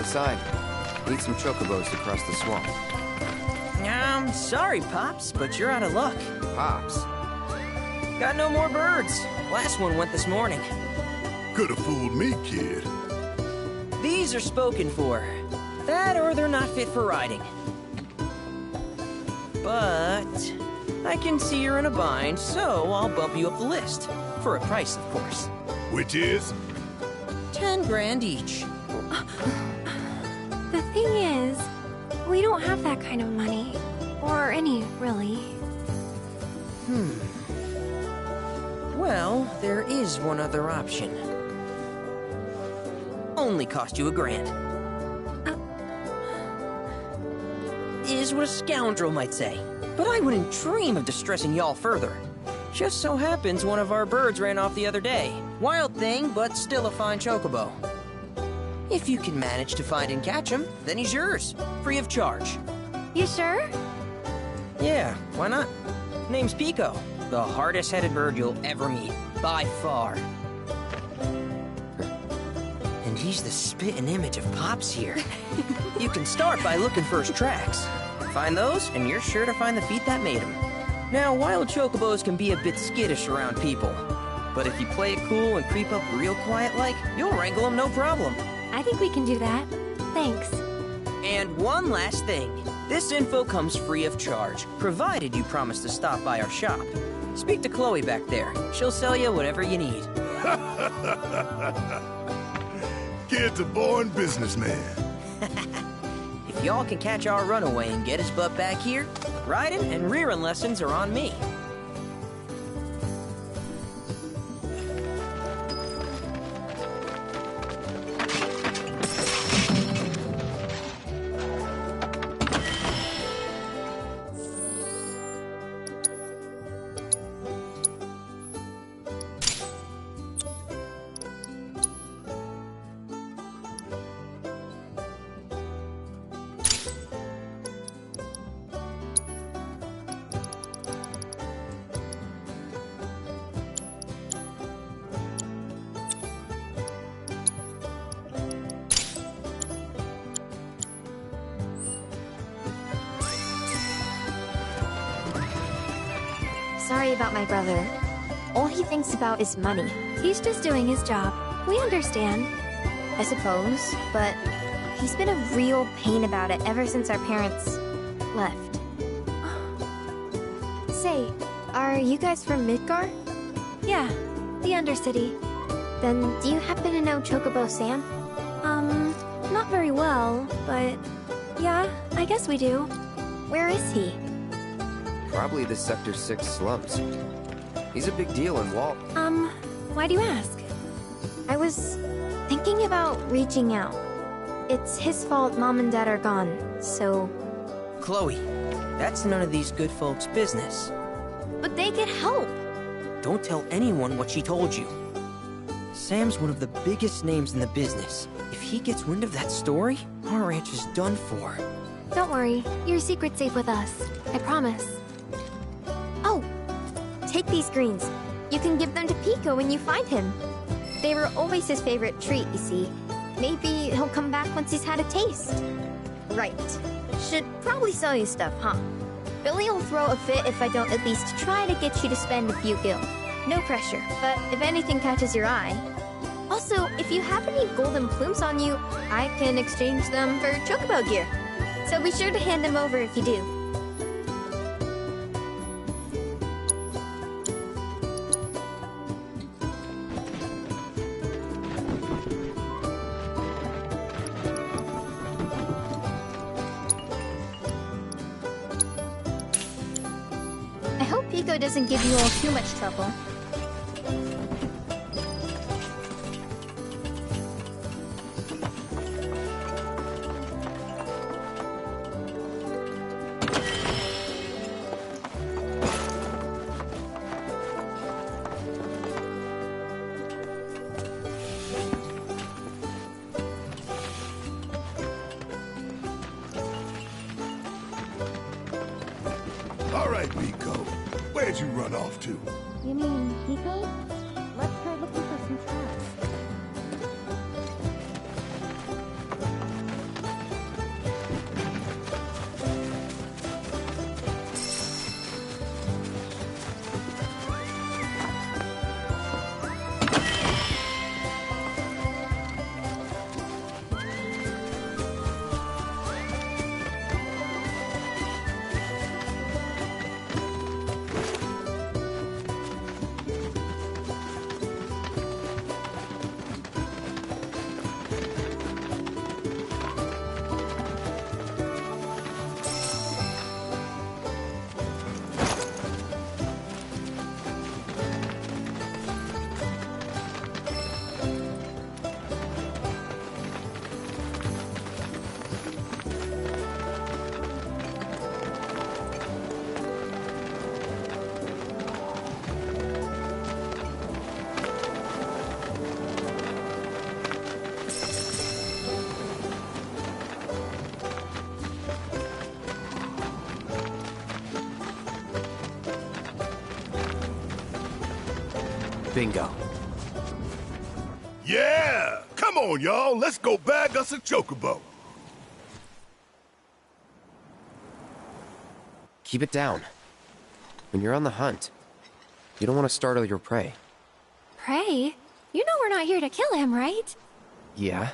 aside. Need some chocobos to cross the swamp. Sorry, Pops, but you're out of luck. Pops? Got no more birds. Last one went this morning. Could've fooled me, kid. These are spoken for. That or they're not fit for riding. But I can see you're in a bind, so I'll bump you up the list. For a price, of course. Which is? 10 grand each. The thing is, we don't have that kind of money. Or any, really. Well, there is one other option. Only cost you $1,000. Is what a scoundrel might say. But I wouldn't dream of distressing y'all further. Just so happens one of our birds ran off the other day. Wild thing, but still a fine chocobo. If you can manage to find and catch him, then he's yours. Free of charge. You sure? Yeah, why not? Name's Pico. The hardest-headed bird you'll ever meet. By far. And he's the spitting image of Pops here. You can start by looking for his tracks. Find those, and you're sure to find the feet that made him. Now, wild chocobos can be a bit skittish around people. But if you play it cool and creep up real quiet-like, you'll wrangle them no problem. I think we can do that. Thanks. And one last thing. This info comes free of charge, provided you promise to stop by our shop. Speak to Chloe back there. She'll sell you whatever you need. Kid's a born businessman. If y'all can catch our runaway and get his butt back here, riding and rearing lessons are on me. Sorry about my brother. All he thinks about is money. He's just doing his job. We understand. I suppose, but he's been a real pain about it ever since our parents left. Say, are you guys from Midgar? Yeah, the Undercity. Then do you happen to know Chocobo Sam? Not very well, but yeah, I guess we do. Where is he? Probably the Sector 6 slums. He's a big deal in Walt. Why do you ask? I was thinking about reaching out. It's his fault Mom and Dad are gone, so... Chloe, that's none of these good folks' business. But they could help! Don't tell anyone what she told you. Sam's one of the biggest names in the business. If he gets wind of that story, our ranch is done for. Don't worry, your secret's safe with us. I promise. Oh! Take these greens. You can give them to Pico when you find him. They were always his favorite treat, you see. Maybe he'll come back once he's had a taste. Right. Should probably sell you stuff, huh? Billy will throw a fit if I don't at least try to get you to spend a few gil. No pressure, but if anything catches your eye... Also, if you have any golden plumes on you, I can exchange them for chocobo gear. So be sure to hand them over if you do. I hope Pico doesn't give you all too much trouble. All right, Pico. Where'd you run off to? You mean Pico? Let's try looking for some tracks. Bingo. Yeah! Come on, y'all. Let's go bag us a chocobo. Keep it down. When you're on the hunt, you don't want to startle your prey. Prey? You know we're not here to kill him, right? Yeah?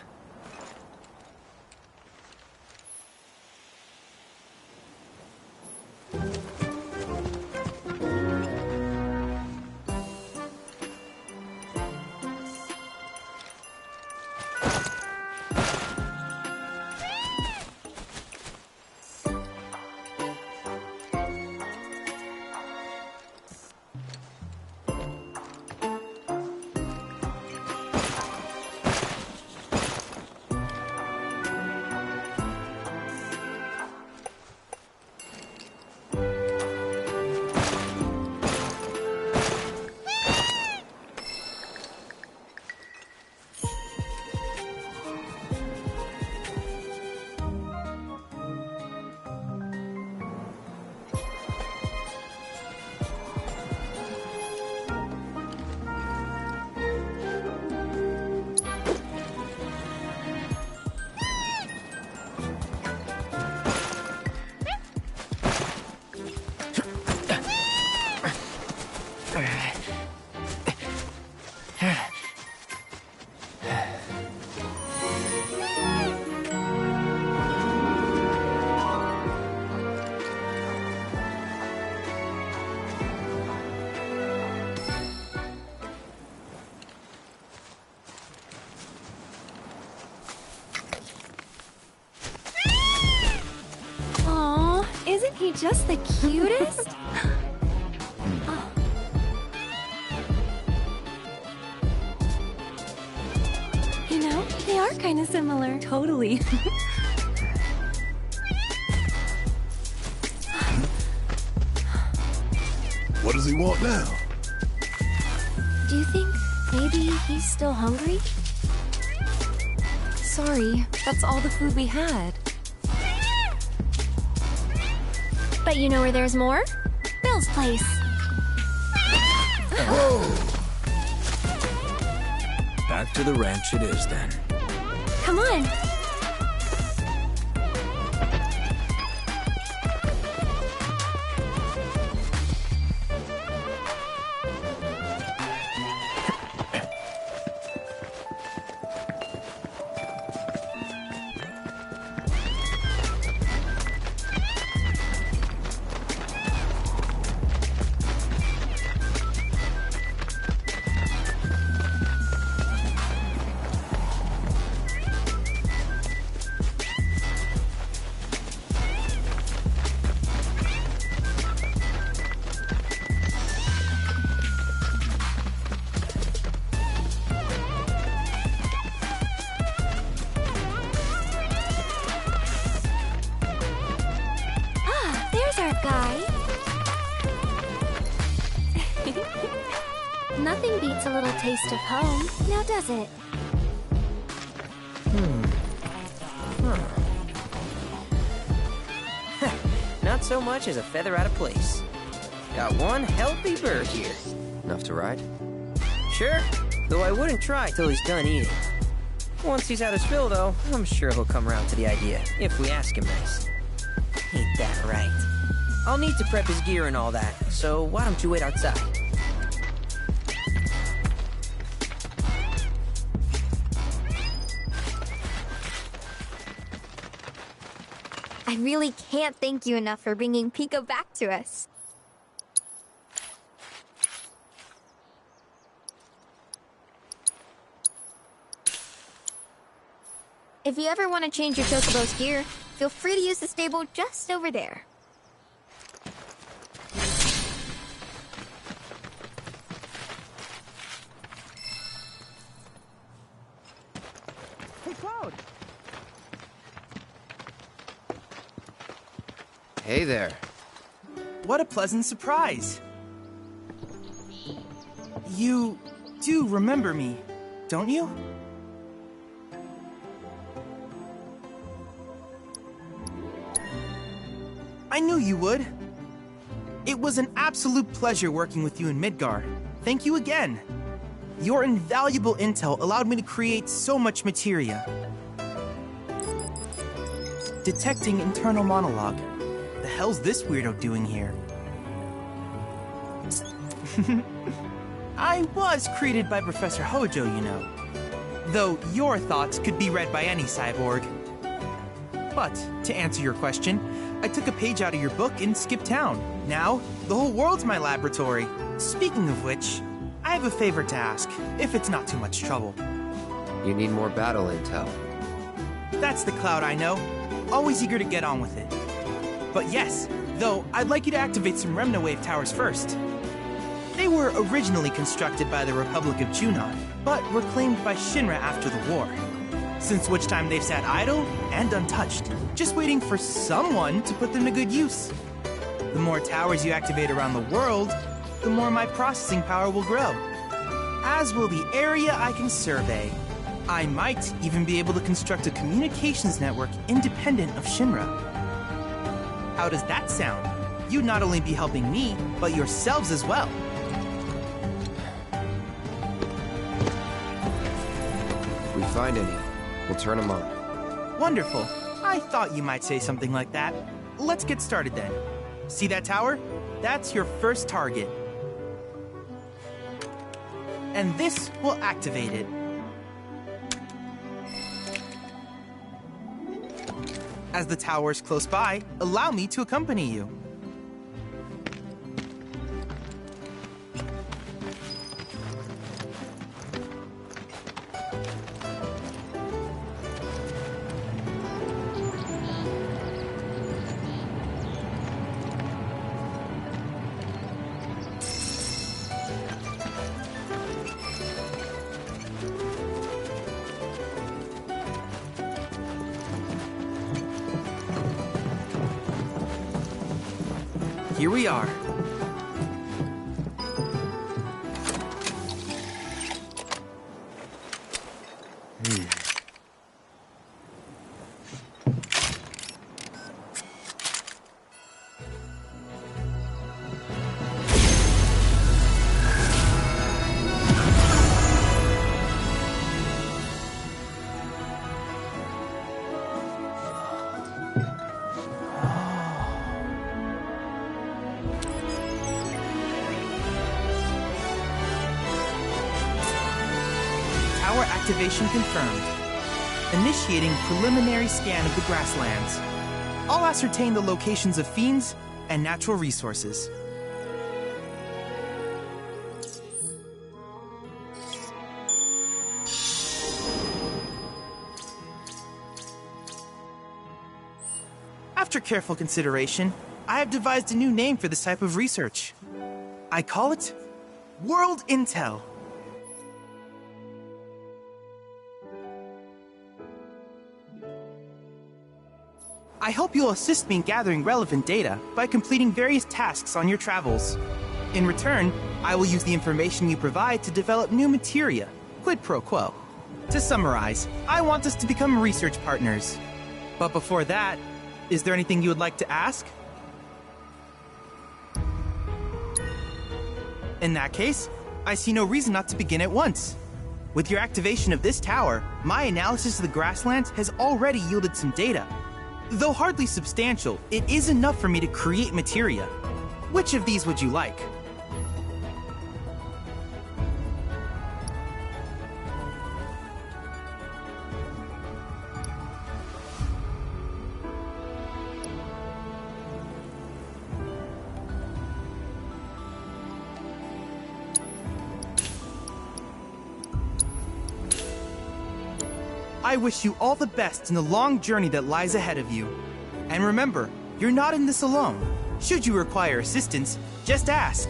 Aw, isn't he just the cutest? Oh. You know, they are kind of similar. Totally. What does he want now? Do you think maybe he's still hungry? Sorry, that's all the food we had. But you know where there's more? Bill's place. Back to the ranch it is then. Come on. Nothing beats a little taste of home, now does it? Not so much as a feather out of place. Got one healthy bird here. Enough to ride? Sure, though I wouldn't try till he's done eating. Once he's had his fill, though, I'm sure he'll come around to the idea, if we ask him nice. Ain't that right? I'll need to prep his gear and all that, so why don't you wait outside? I really can't thank you enough for bringing Pico back to us. If you ever want to change your Chocobo's gear, feel free to use the stable just over there. Hey, Cloud! Hey there. What a pleasant surprise. You do remember me, don't you? I knew you would. It was an absolute pleasure working with you in Midgar. Thank you again. Your invaluable intel allowed me to create so much materia. Detecting internal monologue. The hell's this weirdo doing here? I was created by Professor Hojo, you know. Though your thoughts could be read by any cyborg. But, to answer your question, I took a page out of your book and skipped town. Now, the whole world's my laboratory. Speaking of which, I have a favor to ask, if it's not too much trouble. You need more battle intel. That's the Cloud I know. Always eager to get on with it. But yes, though, I'd like you to activate some Remnawave towers first. They were originally constructed by the Republic of Junon, but were claimed by Shinra after the war. Since which time they've sat idle and untouched, just waiting for someone to put them to good use. The more towers you activate around the world, the more my processing power will grow. As will the area I can survey. I might even be able to construct a communications network independent of Shinra. How does that sound? You'd not only be helping me, but yourselves as well. If we find any, we'll turn them on. Wonderful. I thought you might say something like that. Let's get started then. See that tower? That's your first target. And this will activate it. As the tower is close by, allow me to accompany you. Here we are. Tower activation confirmed. Initiating preliminary scan of the grasslands. I'll ascertain the locations of fiends and natural resources. After careful consideration, I have devised a new name for this type of research. I call it World Intel. I hope you'll assist me in gathering relevant data by completing various tasks on your travels. In return, I will use the information you provide to develop new materia, quid pro quo. To summarize, I want us to become research partners. But before that, is there anything you would like to ask? In that case, I see no reason not to begin at once. With your activation of this tower, my analysis of the grasslands has already yielded some data. Though hardly substantial, it is enough for me to create materia. Which of these would you like? I wish you all the best in the long journey that lies ahead of you. And remember, you're not in this alone. Should you require assistance, just ask.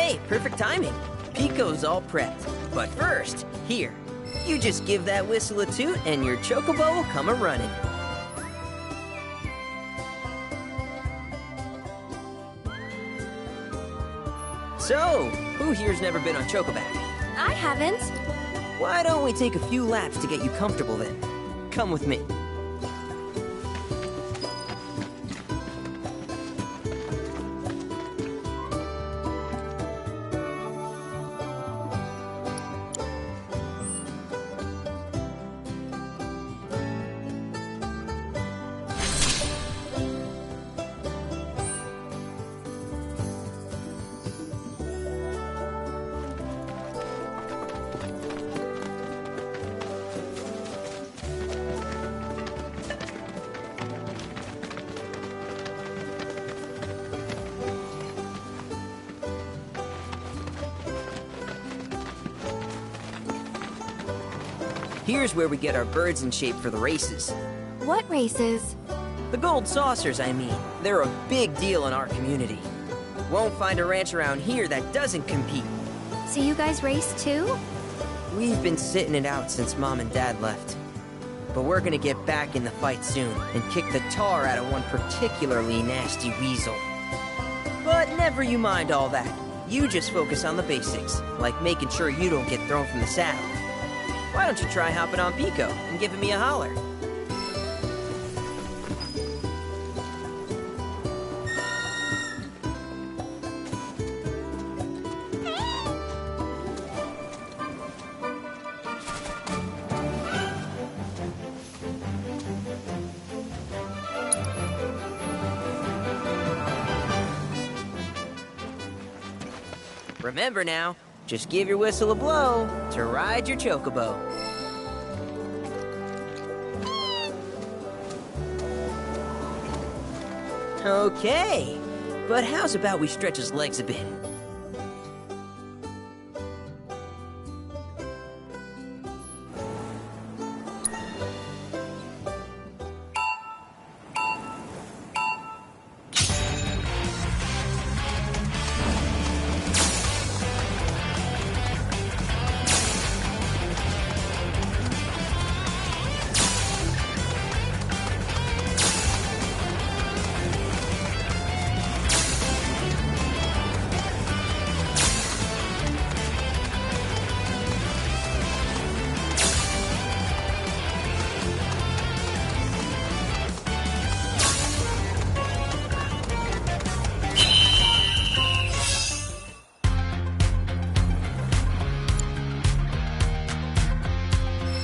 Hey, perfect timing. Pico's all prepped. But first, here, you just give that whistle a toot and your chocobo will come a-running. So, who here's never been on Chocoback? I haven't. Why don't we take a few laps to get you comfortable then? Come with me. Here's where we get our birds in shape for the races. What races? The gold saucers, I mean. They're a big deal in our community. Won't find a ranch around here that doesn't compete. So you guys race too? We've been sitting it out since Mom and Dad left. But we're gonna get back in the fight soon and kick the tar out of one particularly nasty weasel. But never you mind all that. You just focus on the basics, like making sure you don't get thrown from the saddle. Why don't you try hopping on Pico and giving me a holler? Remember now, just give your whistle a blow to ride your chocobo. Okay, but how's about we stretch his legs a bit?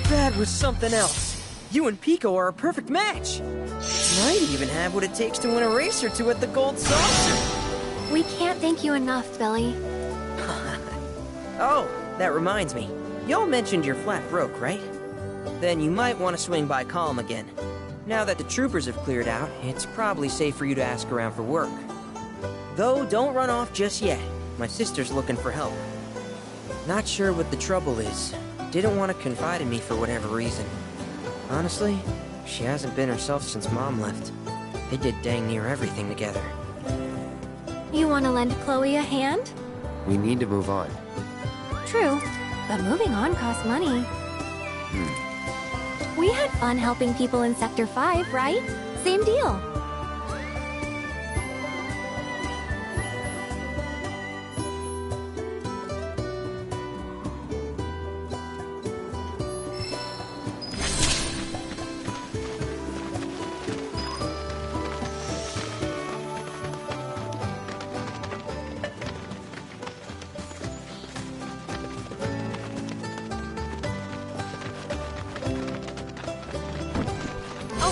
That was something else. You and Pico are a perfect match. Might even have what it takes to win a race or two at the Gold Saucer. We can't thank you enough, Billy. Oh, that reminds me. Y'all mentioned you're flat broke, right? Then you might want to swing by Calm again. Now that the troopers have cleared out, it's probably safe for you to ask around for work. Though, don't run off just yet. My sister's looking for help. Not sure what the trouble is. Didn't want to confide in me for whatever reason. Honestly, she hasn't been herself since Mom left. They did dang near everything together. You want to lend Chloe a hand? We need to move on. True, but moving on costs money. We had fun helping people in Sector 5, right? Same deal.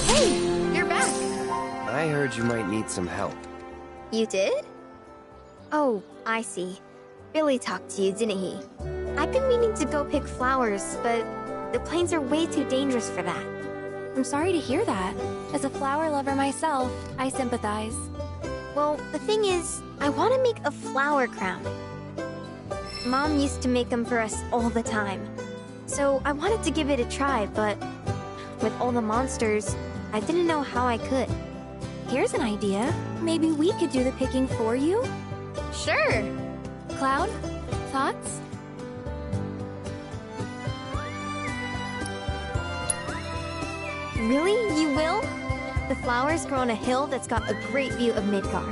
Hey, you're back. I heard you might need some help. You did? Oh, I see. Billy talked to you, didn't he? I've been meaning to go pick flowers, but the plains are way too dangerous for that. I'm sorry to hear that. As a flower lover myself, I sympathize. Well, the thing is, I want to make a flower crown. Mom used to make them for us all the time. So I wanted to give it a try, but with all the monsters, I didn't know how I could. Here's an idea. Maybe we could do the picking for you? Sure! Cloud? Thoughts? Really? You will? The flowers grow on a hill that's got a great view of Midgar.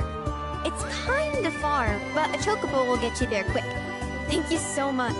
It's kinda far, but a chocobo will get you there quick. Thank you so much.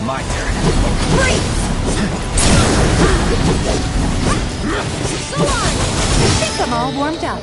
My turn. Go on! I think I'm all warmed up.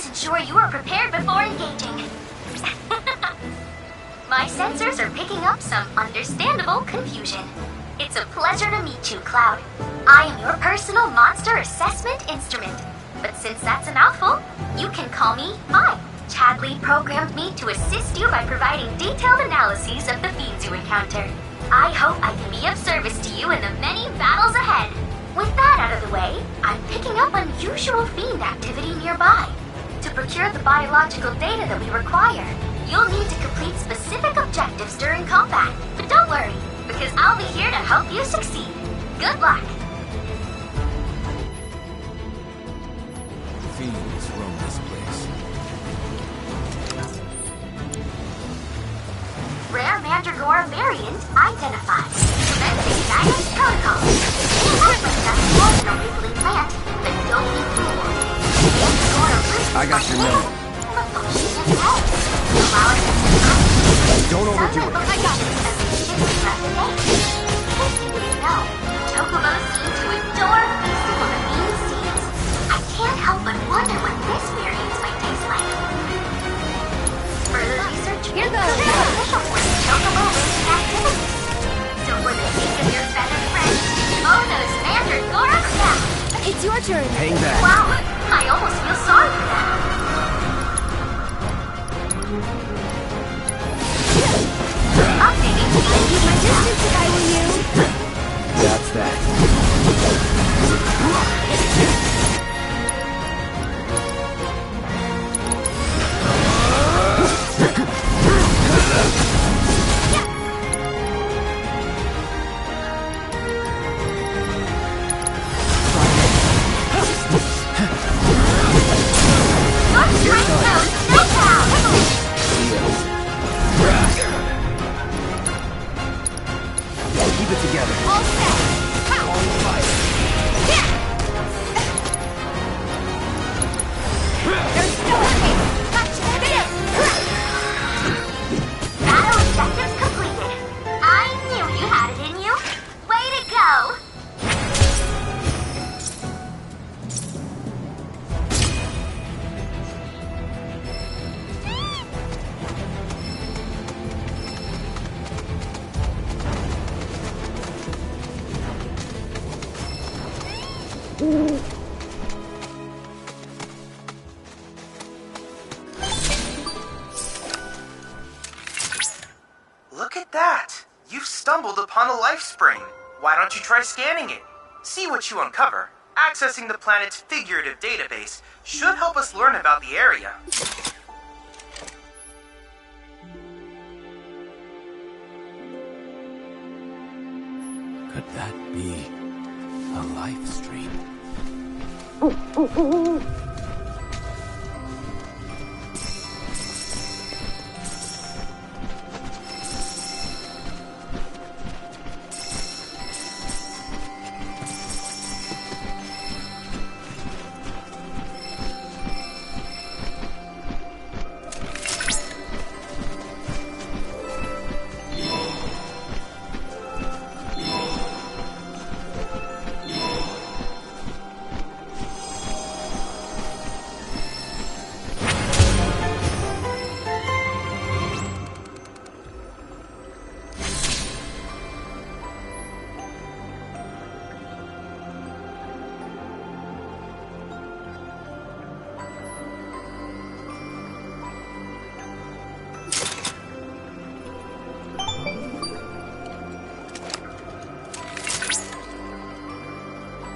Please ensure you are prepared before engaging. My sensors are picking up some understandable confusion. It's a pleasure to meet you, Cloud. I am your personal monster assessment instrument. But since that's a mouthful, you can call me I. Chadley programmed me to assist you by providing detailed analyses of the fiends you encounter. I hope I can be of service to you in the many battles ahead. With that out of the way, I'm picking up unusual fiend activity nearby. To procure the biological data that we require, you'll need to complete specific objectives during combat. But don't worry, because I'll be here to help you succeed. Good luck. Fiends roam this place. Rare Mandragora variant identified. Commencing guidance protocol. That's nothing more than a wiggling plant, but don't be fooled. Mandragora roots I got your number. but functions as heads. Allow us to Don't overdo it. I got it. You wouldn't know. Chocobos seem to adore feasting on the bean seeds. I can't help but wonder what this variant might taste like. Further research Here goes. beneficial for the chocobo raising activities. So for the sake of your feathered friends, own those Mandragora now. It's your turn. Hang back. Wow, I almost feel sorry for them. Updating the Keep my distance if I were you. That's that. Keep it together. All set. On fire. There's still a case. Gotcha. Battle objectives completed. I knew you had it in you. Way to go. Look at that! You've stumbled upon a life spring. Why don't you try scanning it? See what you uncover. Accessing the planet's figurative database should help us learn about the area. Could that be a life stream?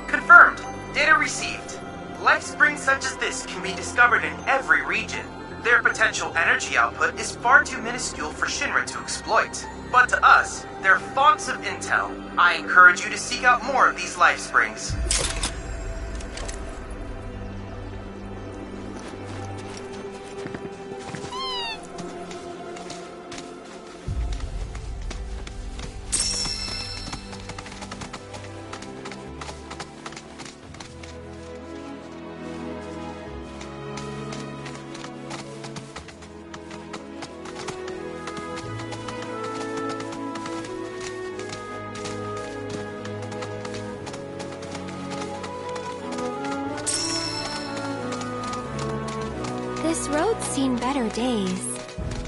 Confirmed. Data received. Life springs such as this can be discovered in every region. Their potential energy output is far too minuscule for Shinra to exploit. But to us, they're fonts of intel. I encourage you to seek out more of these life springs. This road's seen better days.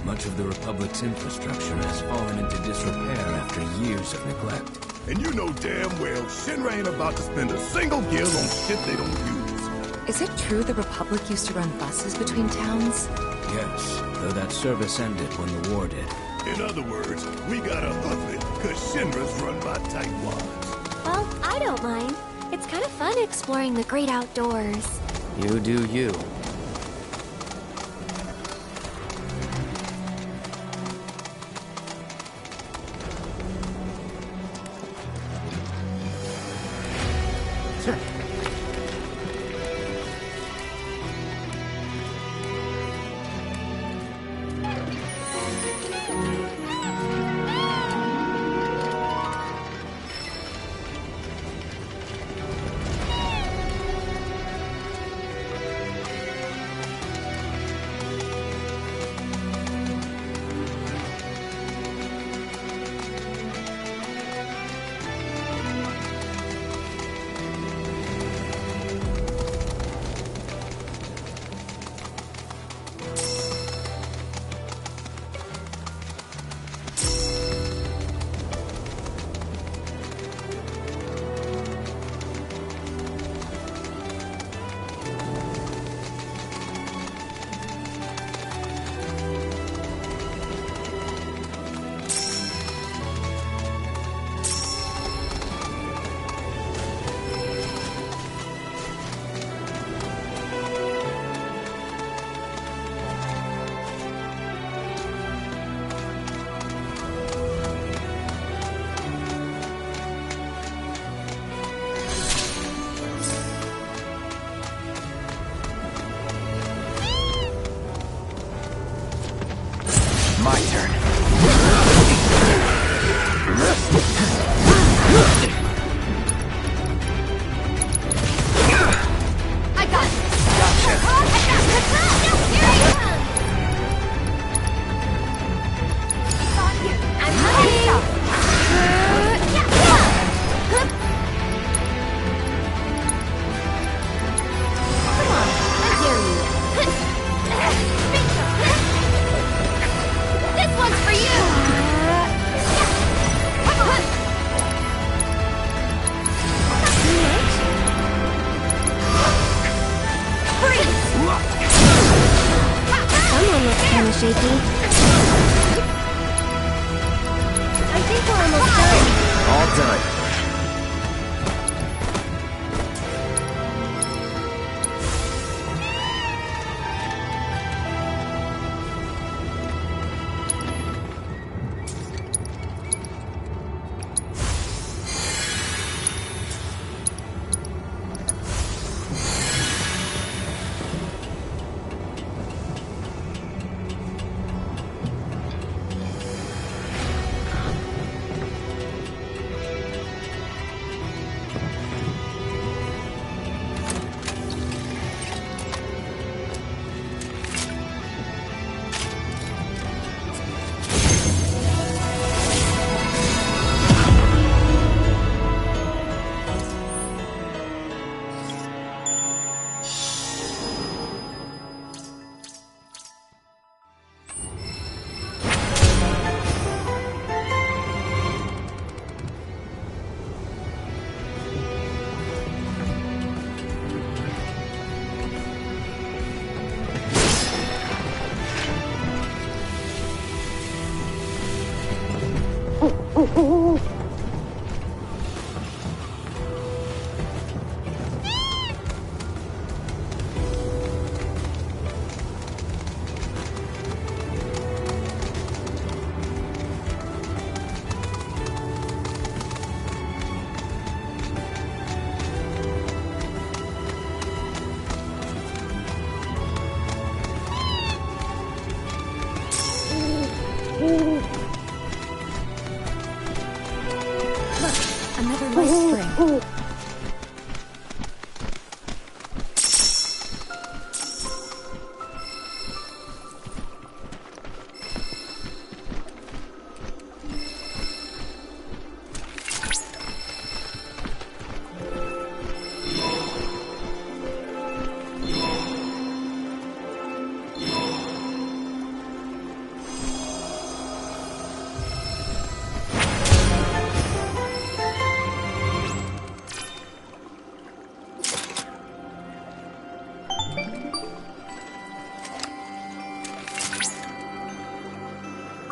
Much of the Republic's infrastructure has fallen into disrepair after years of neglect. And you know damn well Shinra ain't about to spend a single gil on shit they don't use. Is it true the Republic used to run buses between towns? Yes, though that service ended when the war did. In other words, we gotta hoof it, cause Shinra's run by tightwads. Well, I don't mind. It's kind of fun exploring the great outdoors. You do you. My turn. I got it! Gotcha! Here he comes! It's on you! I'm ready! Come on, I dare you! This one's for you! Someone looks kind of shaky. I think we're almost done. All done.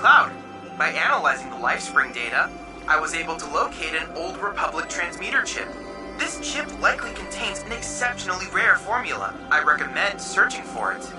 Cloud. By analyzing the LifeSpring data, I was able to locate an old Republic transmitter chip. This chip likely contains an exceptionally rare formula. I recommend searching for it.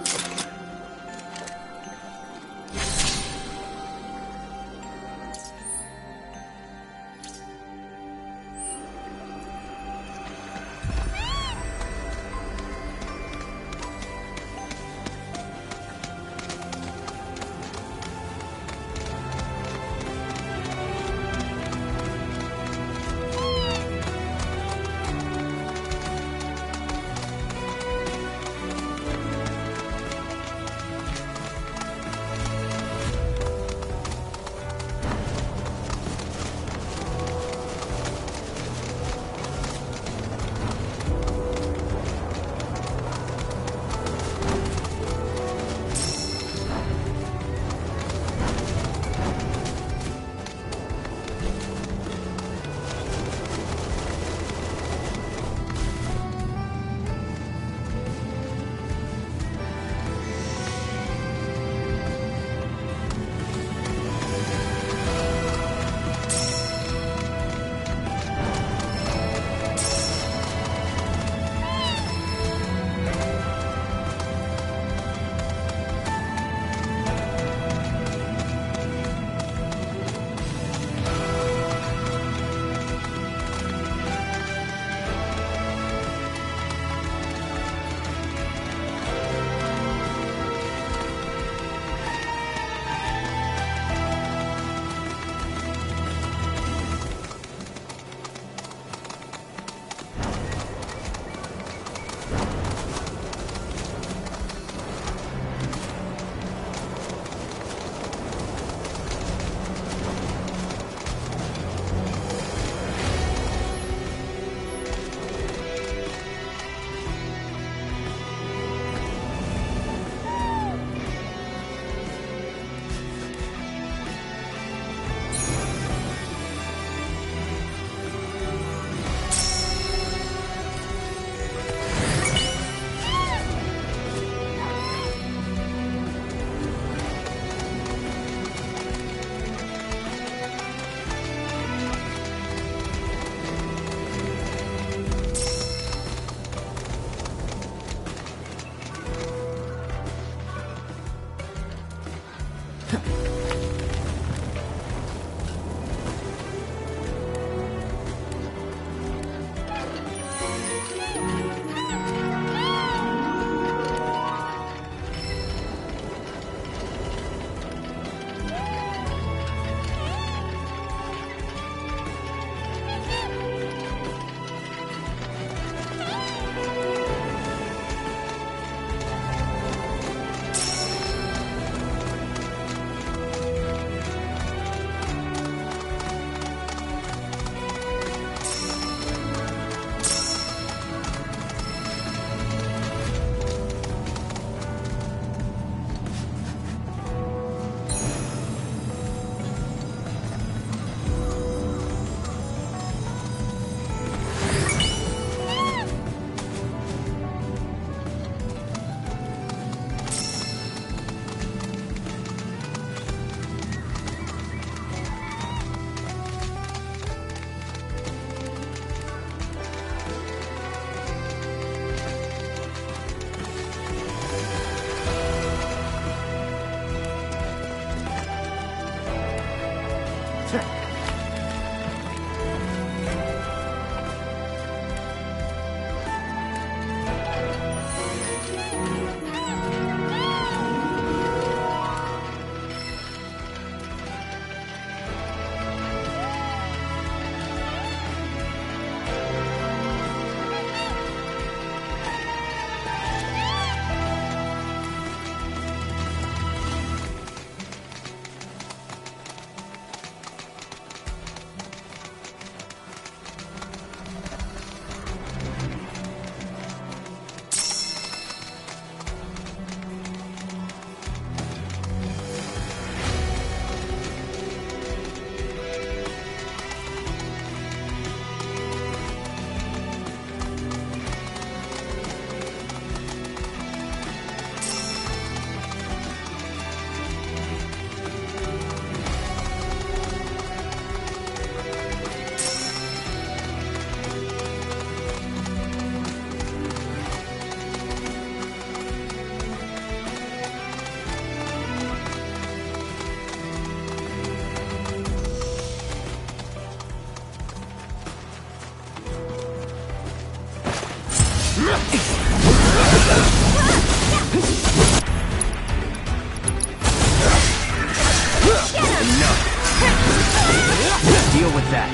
like that.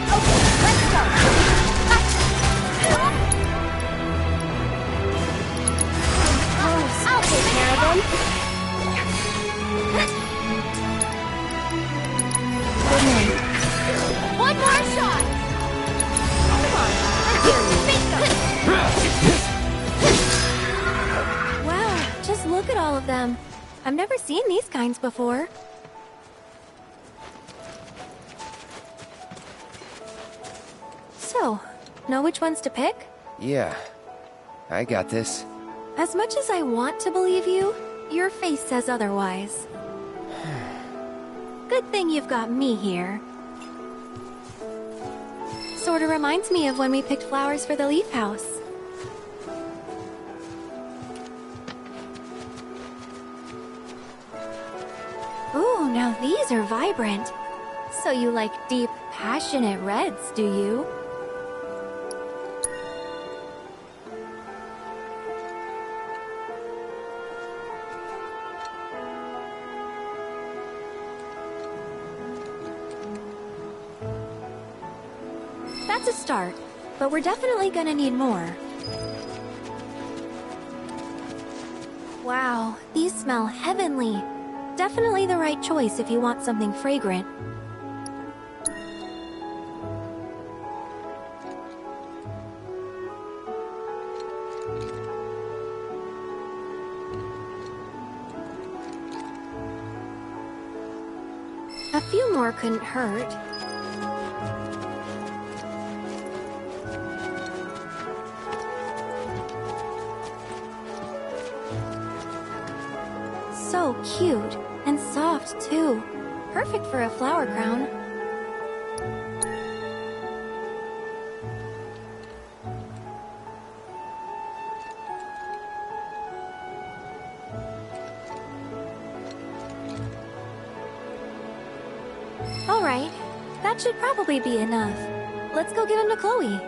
I'll take care of them. Good night. One more shot! Come on, I dare you. Wow, just look at all of them. I've never seen these kinds before. So, know which ones to pick? Yeah, I got this. As much as I want to believe you, your face says otherwise. Good thing you've got me here. Sorta reminds me of when we picked flowers for the leaf house. Ooh, now these are vibrant. So you like deep, passionate reds, do you? That's a start, but we're definitely gonna need more. Wow, these smell heavenly. Definitely the right choice if you want something fragrant. A few more couldn't hurt. So cute, and soft too. Perfect for a flower crown. Alright, that should probably be enough. Let's go give him to Chloe.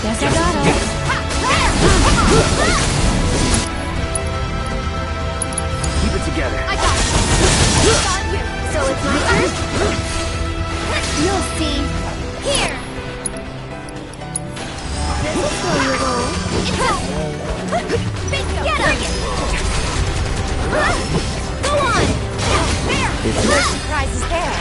Guess I got him. Keep it together. I got it. Got you. So it's my turn? You'll see. Here. This'll slow your roll. Bingo. Get him. Go on. There. The surprise is there.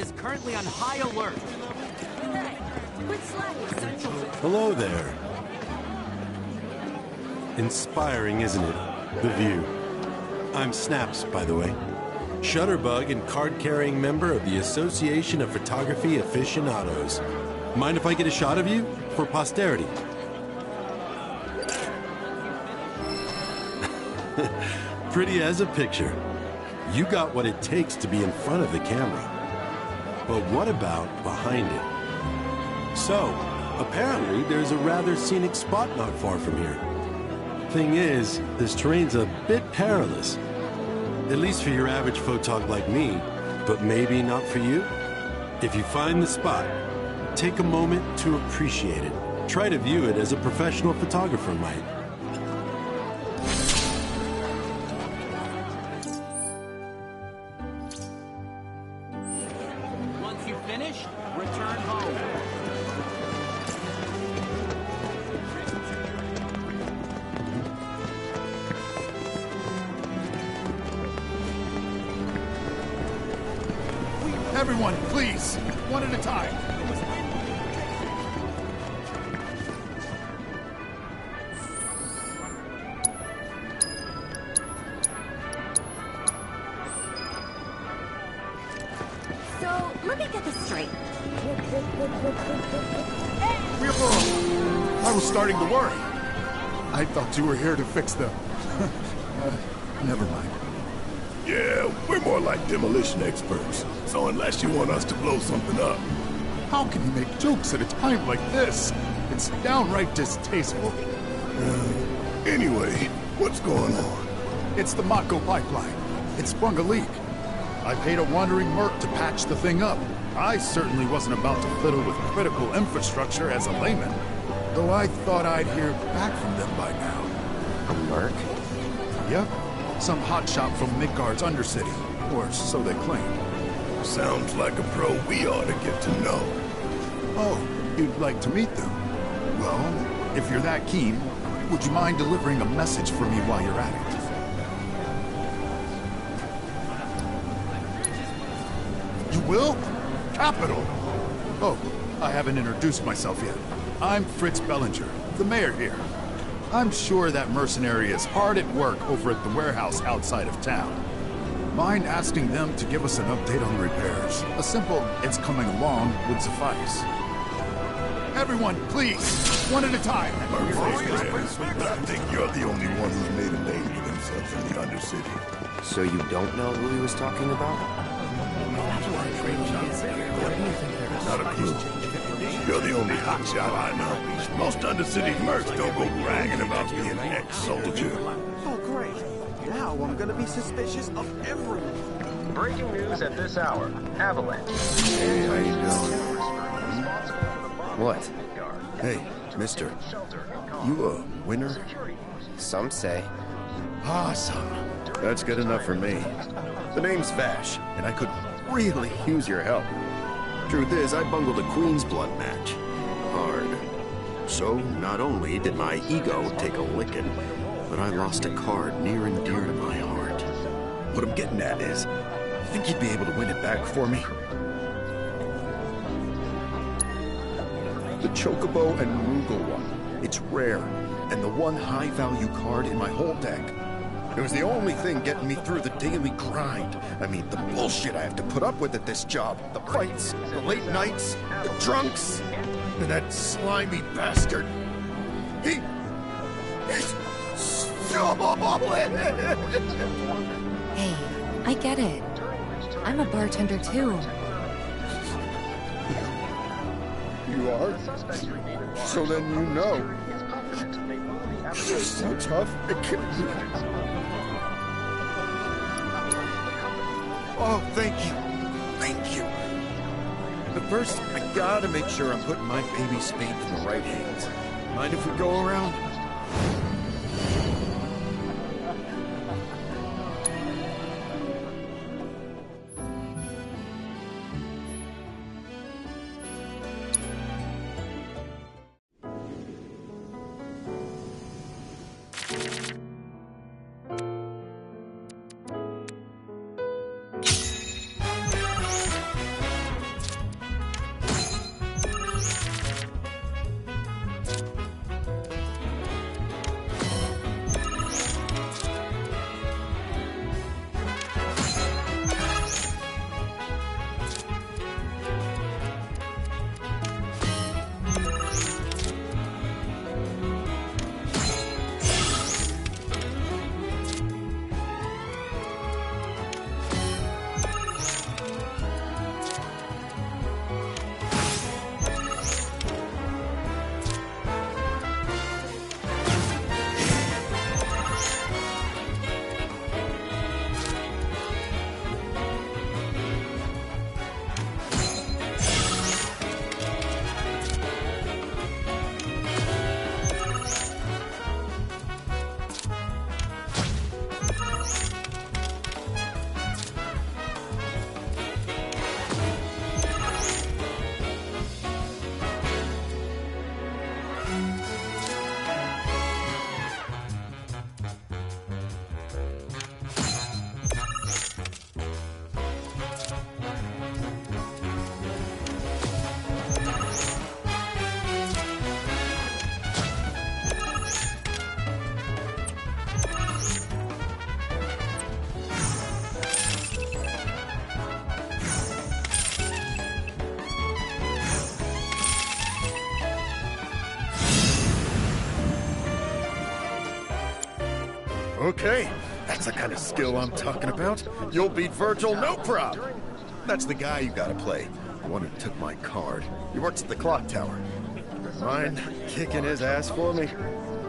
is currently on high alert. Hello there. Inspiring, isn't it? The view. I'm Snaps, by the way. Shutterbug and card-carrying member of the Association of Photography Aficionados. Mind if I get a shot of you? For posterity. Pretty as a picture. You got what it takes to be in front of the camera. But what about behind it? So, apparently there's a rather scenic spot not far from here. Thing is, this terrain's a bit perilous. At least for your average photog like me, but maybe not for you. If you find the spot, take a moment to appreciate it. Try to view it as a professional photographer might. Once you finish, return home. Everyone, please, one at a time. So, let me get this straight. I was starting to worry. I thought you were here to fix them. Never mind. Yeah, we're more like demolition experts. So unless you want us to blow something up. How can you make jokes at a time like this? It's downright distasteful. Anyway, what's going on? It's the Mako pipeline. It sprung a leak. I paid a wandering merc to patch the thing up. I certainly wasn't about to fiddle with critical infrastructure as a layman. Though I thought I'd hear back from them by now. A merc? Yep. Some hotshot from Midgard's Undercity. Or so they claim. Sounds like a pro we ought to get to know. Oh, you'd like to meet them? Well, if you're that keen, would you mind delivering a message for me while you're at it? You will? Capital! Oh, I haven't introduced myself yet. I'm Fritz Bellinger, the mayor here. I'm sure that mercenary is hard at work over at the warehouse outside of town. Mind asking them to give us an update on the repairs? A simple, it's coming along, would suffice. Everyone, please, one at a time. But I think you're the only one who's made a name for themselves in the Undercity. So you don't know who he was talking about? Not a clue. You're the only hotshot I know. Most Undercity mercs don't go bragging about being an ex-soldier. Oh, great. Now I'm gonna be suspicious of everyone. Breaking news at this hour. Avalanche. Hey, how you doing? What? Hey, mister. You a winner? Some say. Awesome. That's good enough for me. The name's Vash, and I could really use your help. Truth is, I bungled a Queen's Blood match. Hard. So, not only did my ego take a licking, but I lost a card near and dear to my heart. What I'm getting at is, think you'd be able to win it back for me? The Chocobo and Moogle one. It's rare, and the one high-value card in my whole deck. It was the only thing getting me through the daily grind. I mean, the bullshit I have to put up with at this job. The fights, the late nights, the drunks, and that slimy bastard. He's stolen! Hey, I get it. I'm a bartender too. You are? So then you know. You're so tough, it can be. Oh, thank you. Thank you. But first, I gotta make sure I'm putting my baby spade in the right hands. Mind if we go around? Okay, that's the kind of skill I'm talking about. You'll beat Virgil, no problem. That's the guy you gotta play. The one who took my card. He works at the clock tower. Mind kicking his ass for me?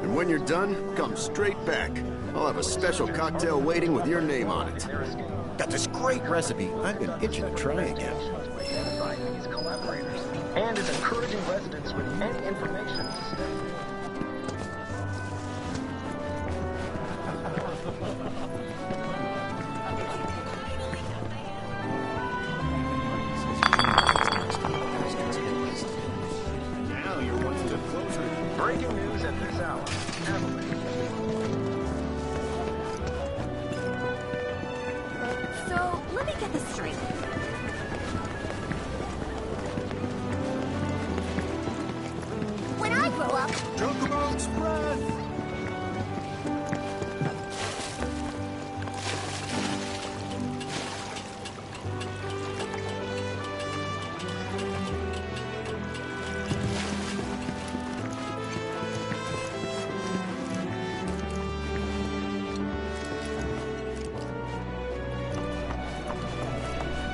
And when you're done, come straight back. I'll have a special cocktail waiting with your name on it. Got this great recipe I've been itching to try again. And is encouraging residents with any information to stay. Now you're one step closer. Breaking news at this hour. So, let me get this straight. When I grow up... Chocobo Express!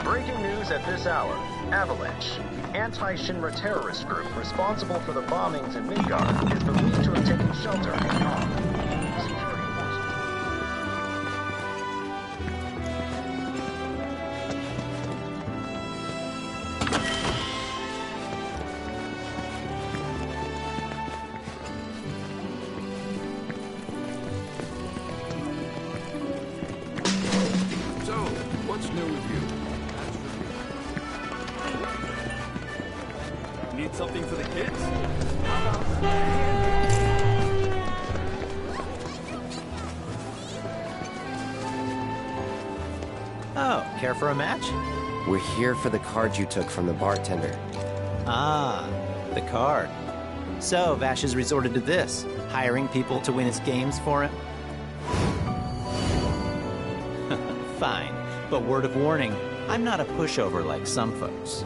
Breaking news at this hour. Avalanche. Anti-Shinra terrorist group responsible for the bombings in Midgard is believed to have taken shelter in Yong. So, what's new with you? Need something for the kids? Oh, care for a match? We're here for the card you took from the bartender. Ah, the card. So, Vash has resorted to this, hiring people to win his games for him? Fine, but word of warning, I'm not a pushover like some folks.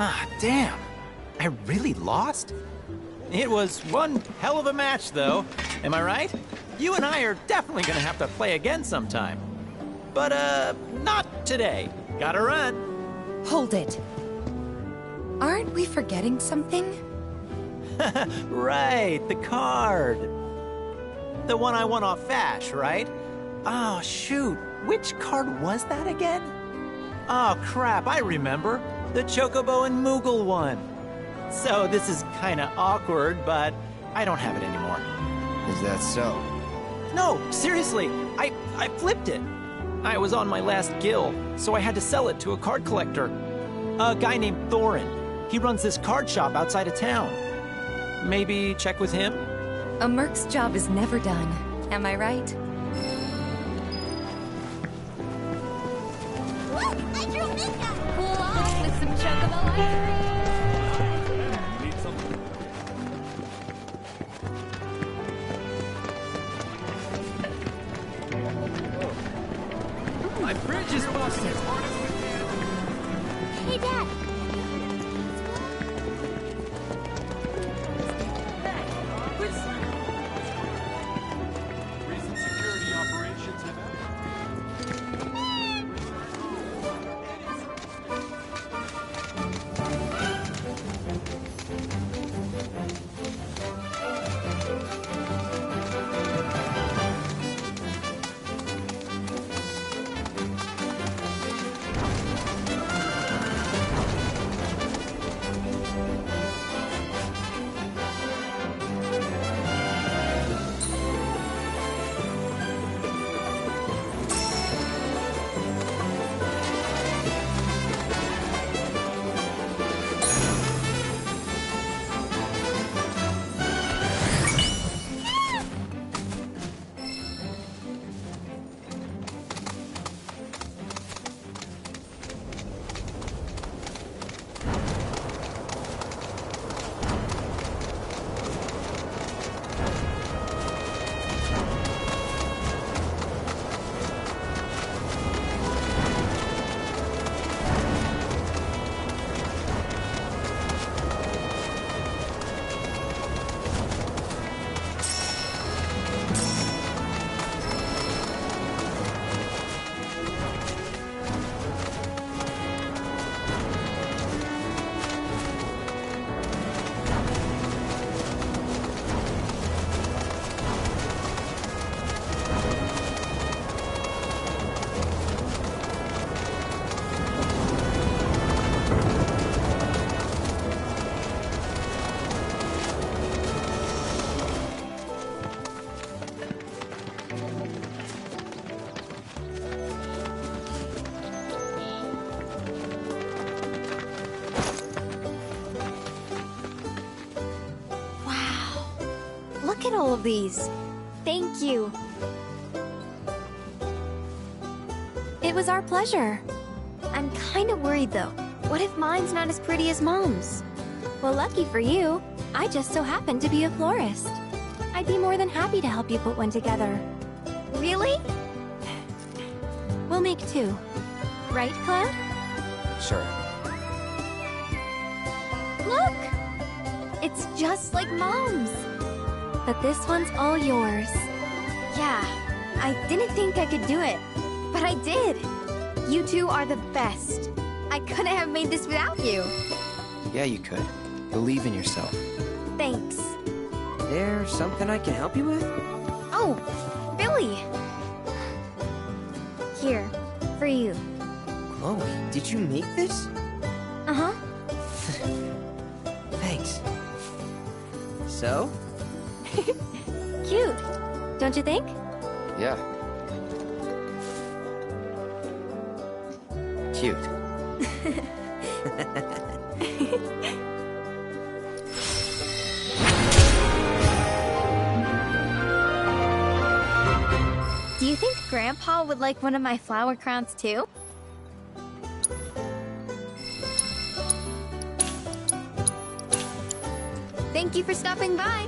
Ah, damn. I really lost? It was one hell of a match, though. Am I right? You and I are definitely gonna have to play again sometime. But, not today. Gotta run. Hold it. Aren't we forgetting something? Right, the card. The one I won off Vash, right? Oh, shoot. Which card was that again? Oh, crap, I remember. The Chocobo and Moogle one. So this is kinda awkward, but I don't have it anymore. Is that so? No, seriously, I flipped it. I was on my last guild, so I had to sell it to a card collector. A guy named Thorin. He runs this card shop outside of town. Maybe check with him? A merc's job is never done. Am I right? Look! I drew Minka! Cool off with some chocobo ice cream! My bridge is busted as hard as we can. Hey, Dad! Recent security operations have Look at all of these. Thank you. It was our pleasure. I'm kind of worried though. What if mine's not as pretty as Mom's? Well, lucky for you, I just so happen to be a florist. I'd be more than happy to help you put one together. Really? We'll make two. Right, Cloud? Sure. Look! It's just like Mom's. But this one's all yours. Yeah, I didn't think I could do it, but I did. You two are the best. I couldn't have made this without you. Yeah, you could. Believe in yourself. Thanks. There's something I can help you with? Oh, Billy! Here, for you. Chloe, did you make this? Uh-huh. Thanks. So? Cute, don't you think? Yeah. Cute. Do you think Grandpa would like one of my flower crowns too? Thank you for stopping by.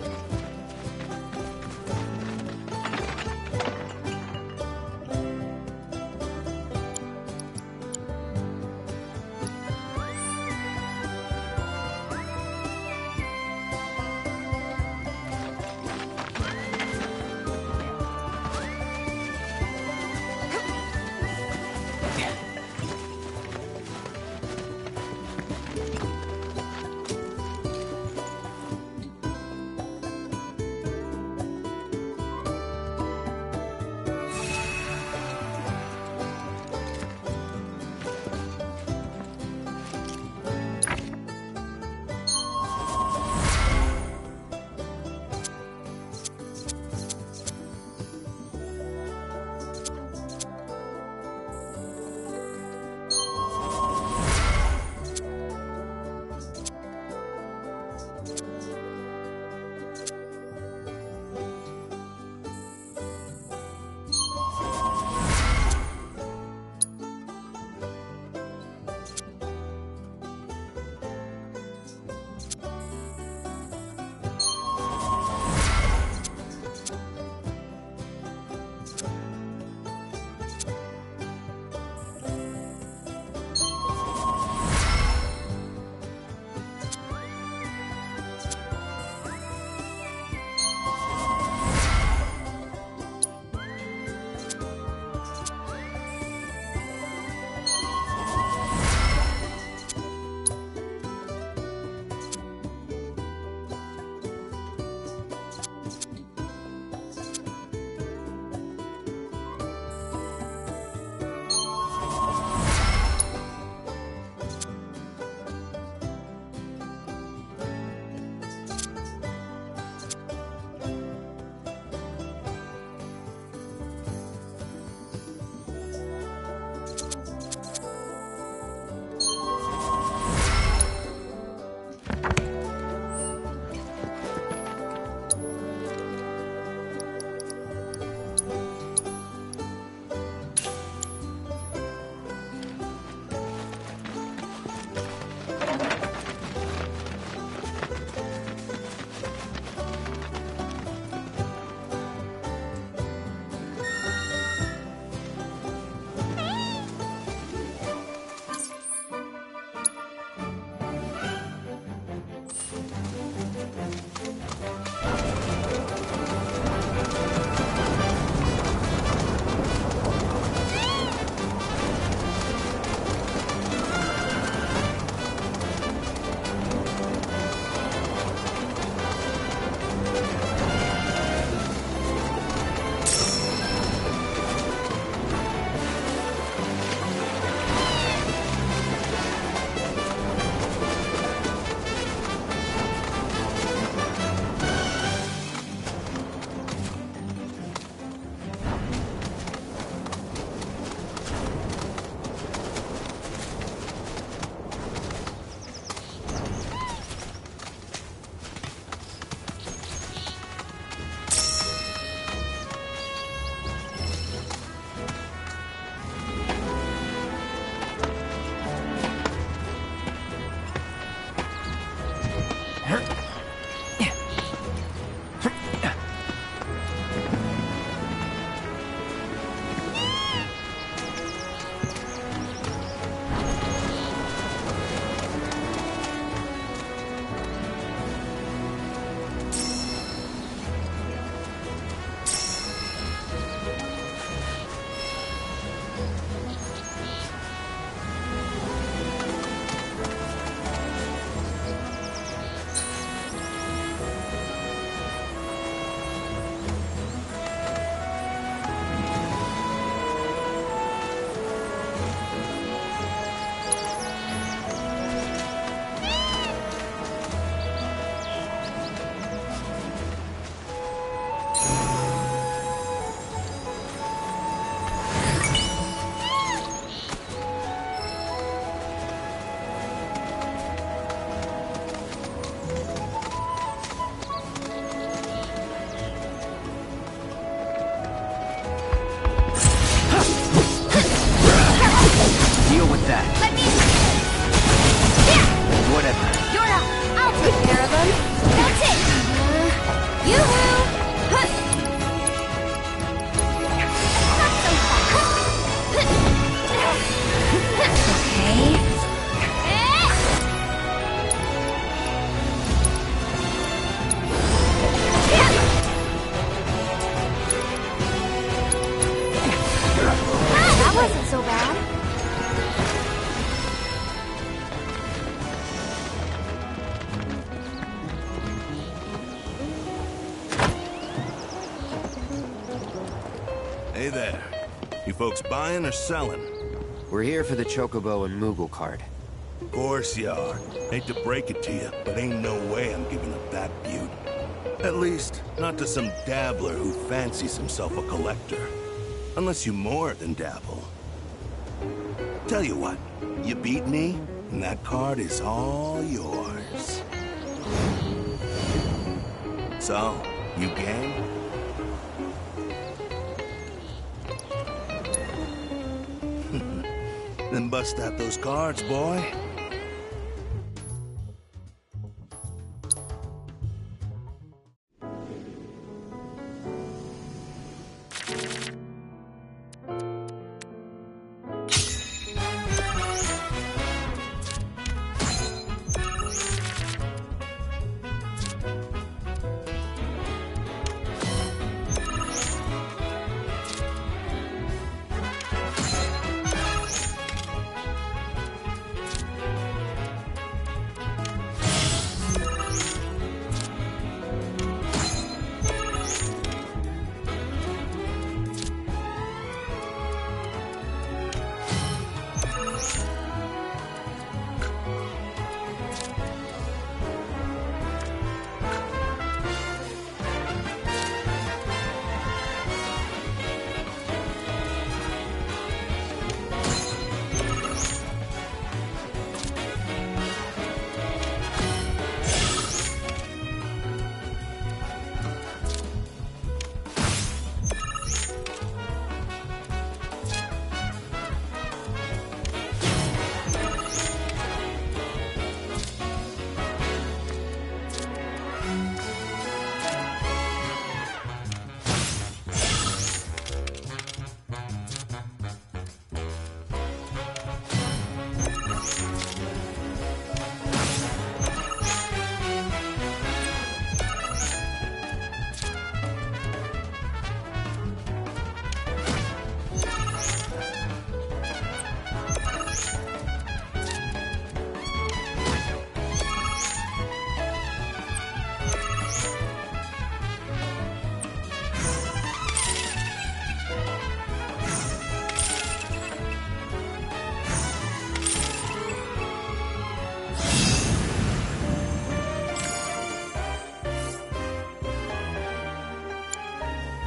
Hey there. You folks buying or selling? We're here for the Chocobo and Moogle card. Of course you are. Hate to break it to you, but ain't no way I'm giving up that beaut. At least, not to some dabbler who fancies himself a collector. Unless you more than dabble. Tell you what, you beat me, and that card is all yours. So, you game? Then bust out those cards, boy.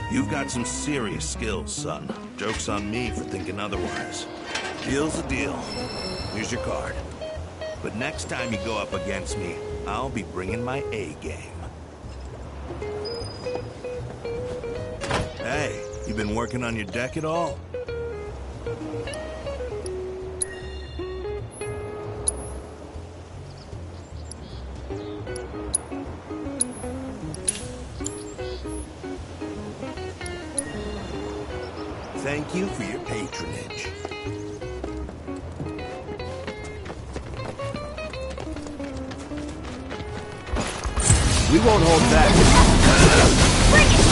You've got some serious skills, son. Joke's on me for thinking otherwise. Deal's a deal. Here's your card. But next time you go up against me, I'll be bringing my A game. Hey, you been working on your deck at all? Thank you for your patronage. We won't hold back. Bring it!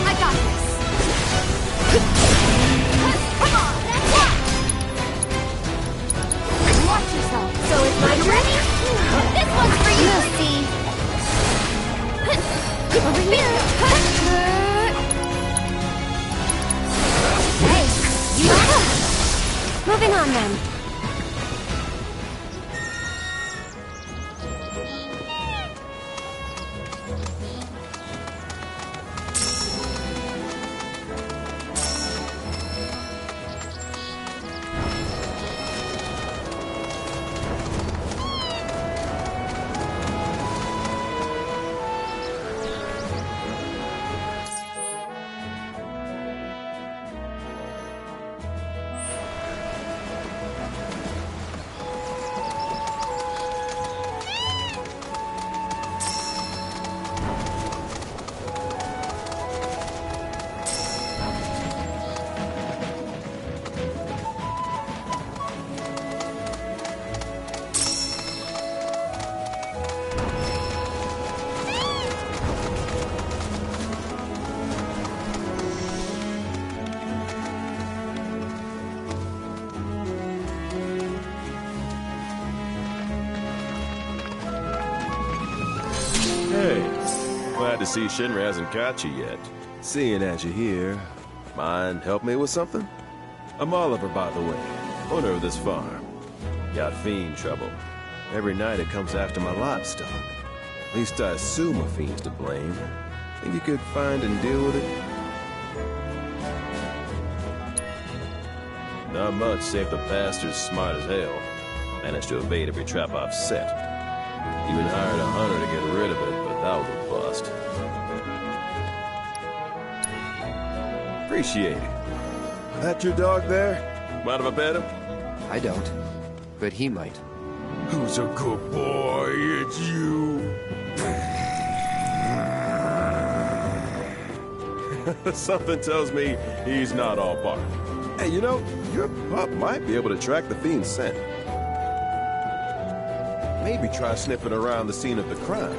I got this. Come on, watch yourself. So it's my turn? This one's for you. We'll see. Over here. Hey, you moving on then. see Shinra hasn't caught you yet. Seeing as you're here, mind help me with something? I'm Oliver, by the way, owner of this farm. Got fiend trouble. Every night it comes after my livestock. At least I assume a fiend's to blame. Think you could find and deal with it? Not much, save the bastard's smart as hell. Managed to evade every trap I've set. Even hired a hunter to get rid of it, but that was a bust. Appreciate it. That your dog there? Mind if I pet him? I don't, but he might. Who's a good boy? It's you. Something tells me he's not all bark. Hey, you know, your pup might be able to track the fiend's scent. Maybe try sniffing around the scene of the crime.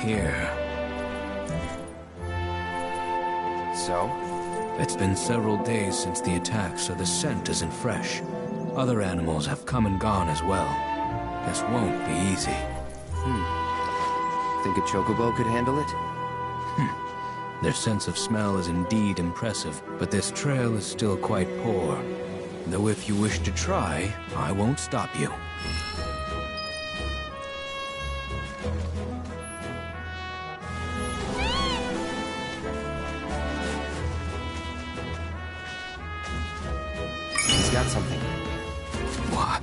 Here. So? It's been several days since the attack, so the scent isn't fresh. Other animals have come and gone as well. This won't be easy. Think a chocobo could handle it? Their sense of smell is indeed impressive, but this trail is still quite poor. Though if you wish to try, I won't stop you. He's got something. What?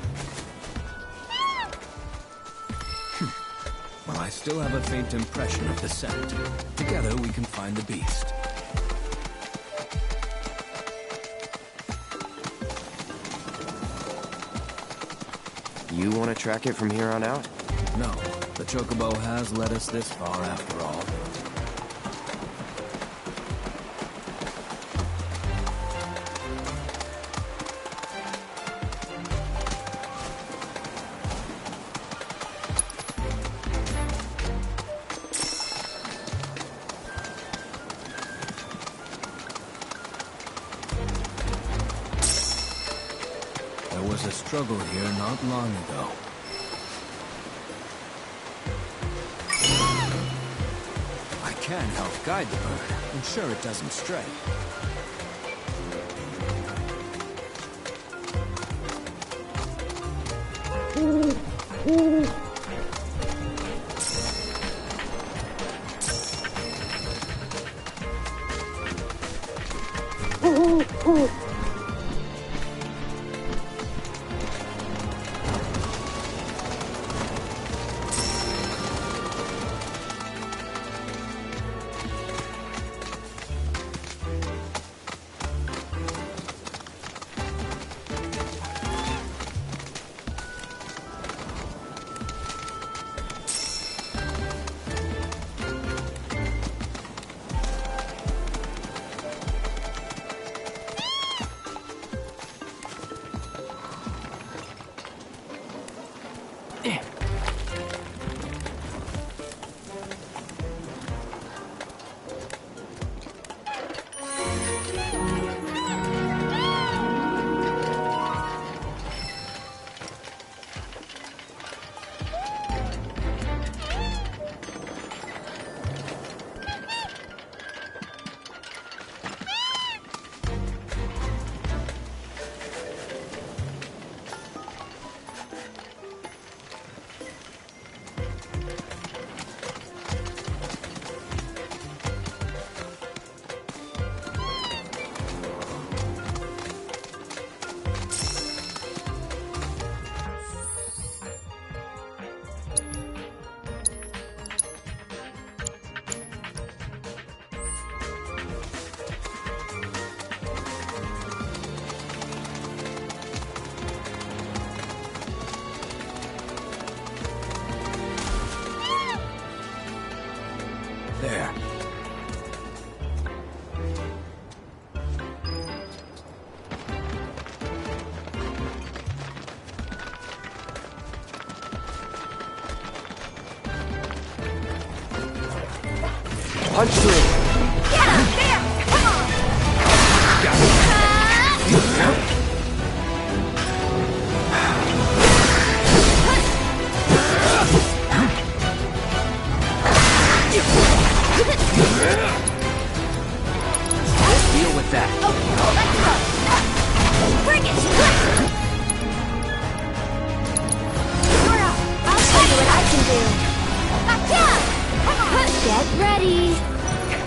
Well, I still have a faint impression of the scent. Together we can find the beast. You want to track it from here on out? No, the chocobo has led us this far after all. There was a struggle here not long ago. I can help guide the bird, ensure it doesn't stray. Punch through. Get up there! Come on! Deal with that. Okay, let's go! Bring it! You're up! I'll show you what I can do! Come on! Get ready.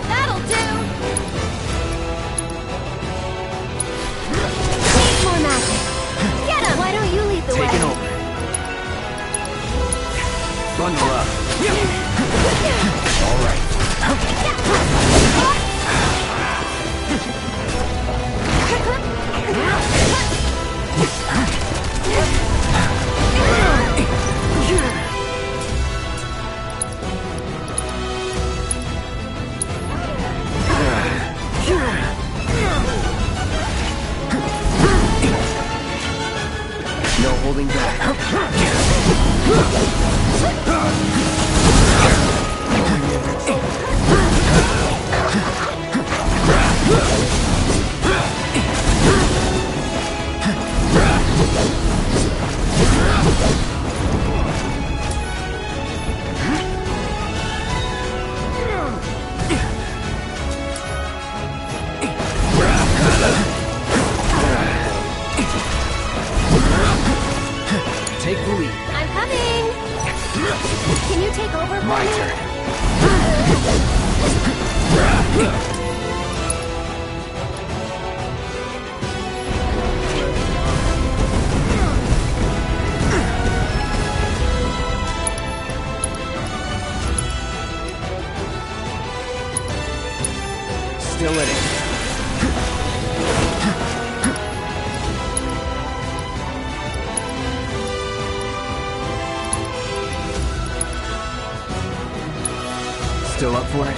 That'll do! Need more magic. Get him! Why don't you lead the way? Taking over. Bundle up. All right. No holding back. Take the lead. I'm coming. Can you take over for My me? turn. Still in it. Still up for it?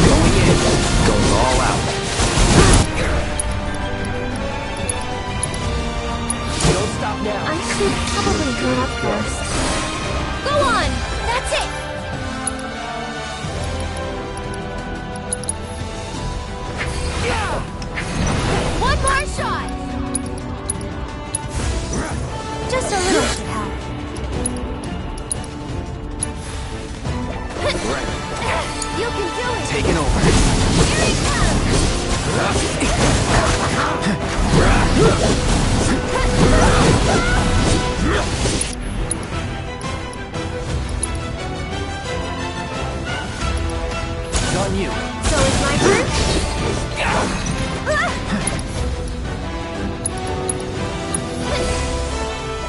Going in. Goes all out. Don't stop now. I should probably go up first. Go on! That's it! One more shot! Just a little should help. You can do it! Taking over. Here he It's on you. So it's my turn?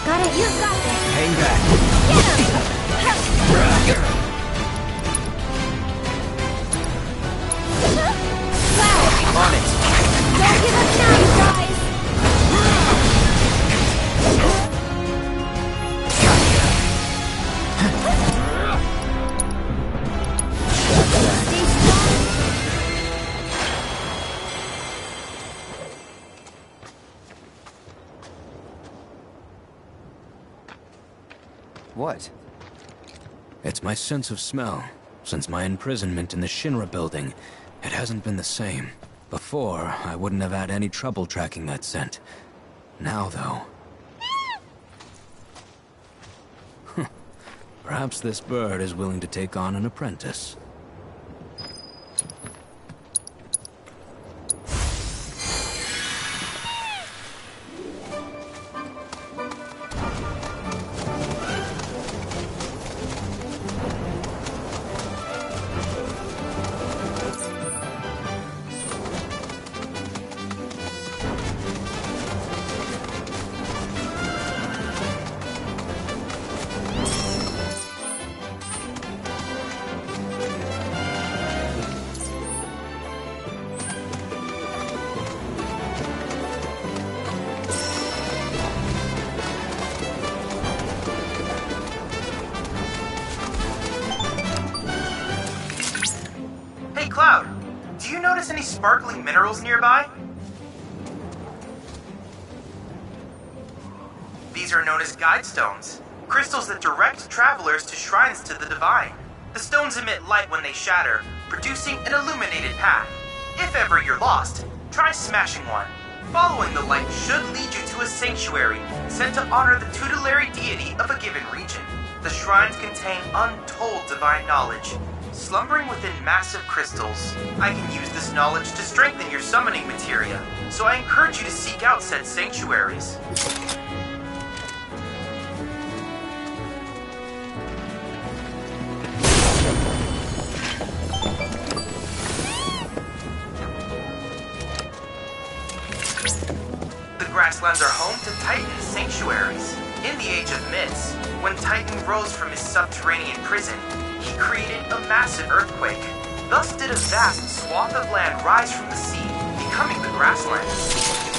Got it. You got this! Hang back. Get him! Wow! On it. Don't give up now, you guys! Stay strong! What? It's my sense of smell. Since my imprisonment in the Shinra building, it hasn't been the same. Before, I wouldn't have had any trouble tracking that scent. Now, though... Perhaps this bird is willing to take on an apprentice. sparkling minerals nearby? These are known as guide stones, crystals that direct travelers to shrines to the divine. The stones emit light when they shatter, producing an illuminated path. If ever you're lost, try smashing one. Following the light should lead you to a sanctuary sent to honor the tutelary deity of a given region. The shrines contain untold divine knowledge, slumbering within massive crystals. I can use this knowledge to strengthen your summoning materia, so I encourage you to seek out said sanctuaries. The grasslands are home to Titan's sanctuaries. In the Age of Myths, when Titan rose from his subterranean prison, he created a massive earthquake. Thus did a vast swath of land rise from the sea, becoming the grasslands.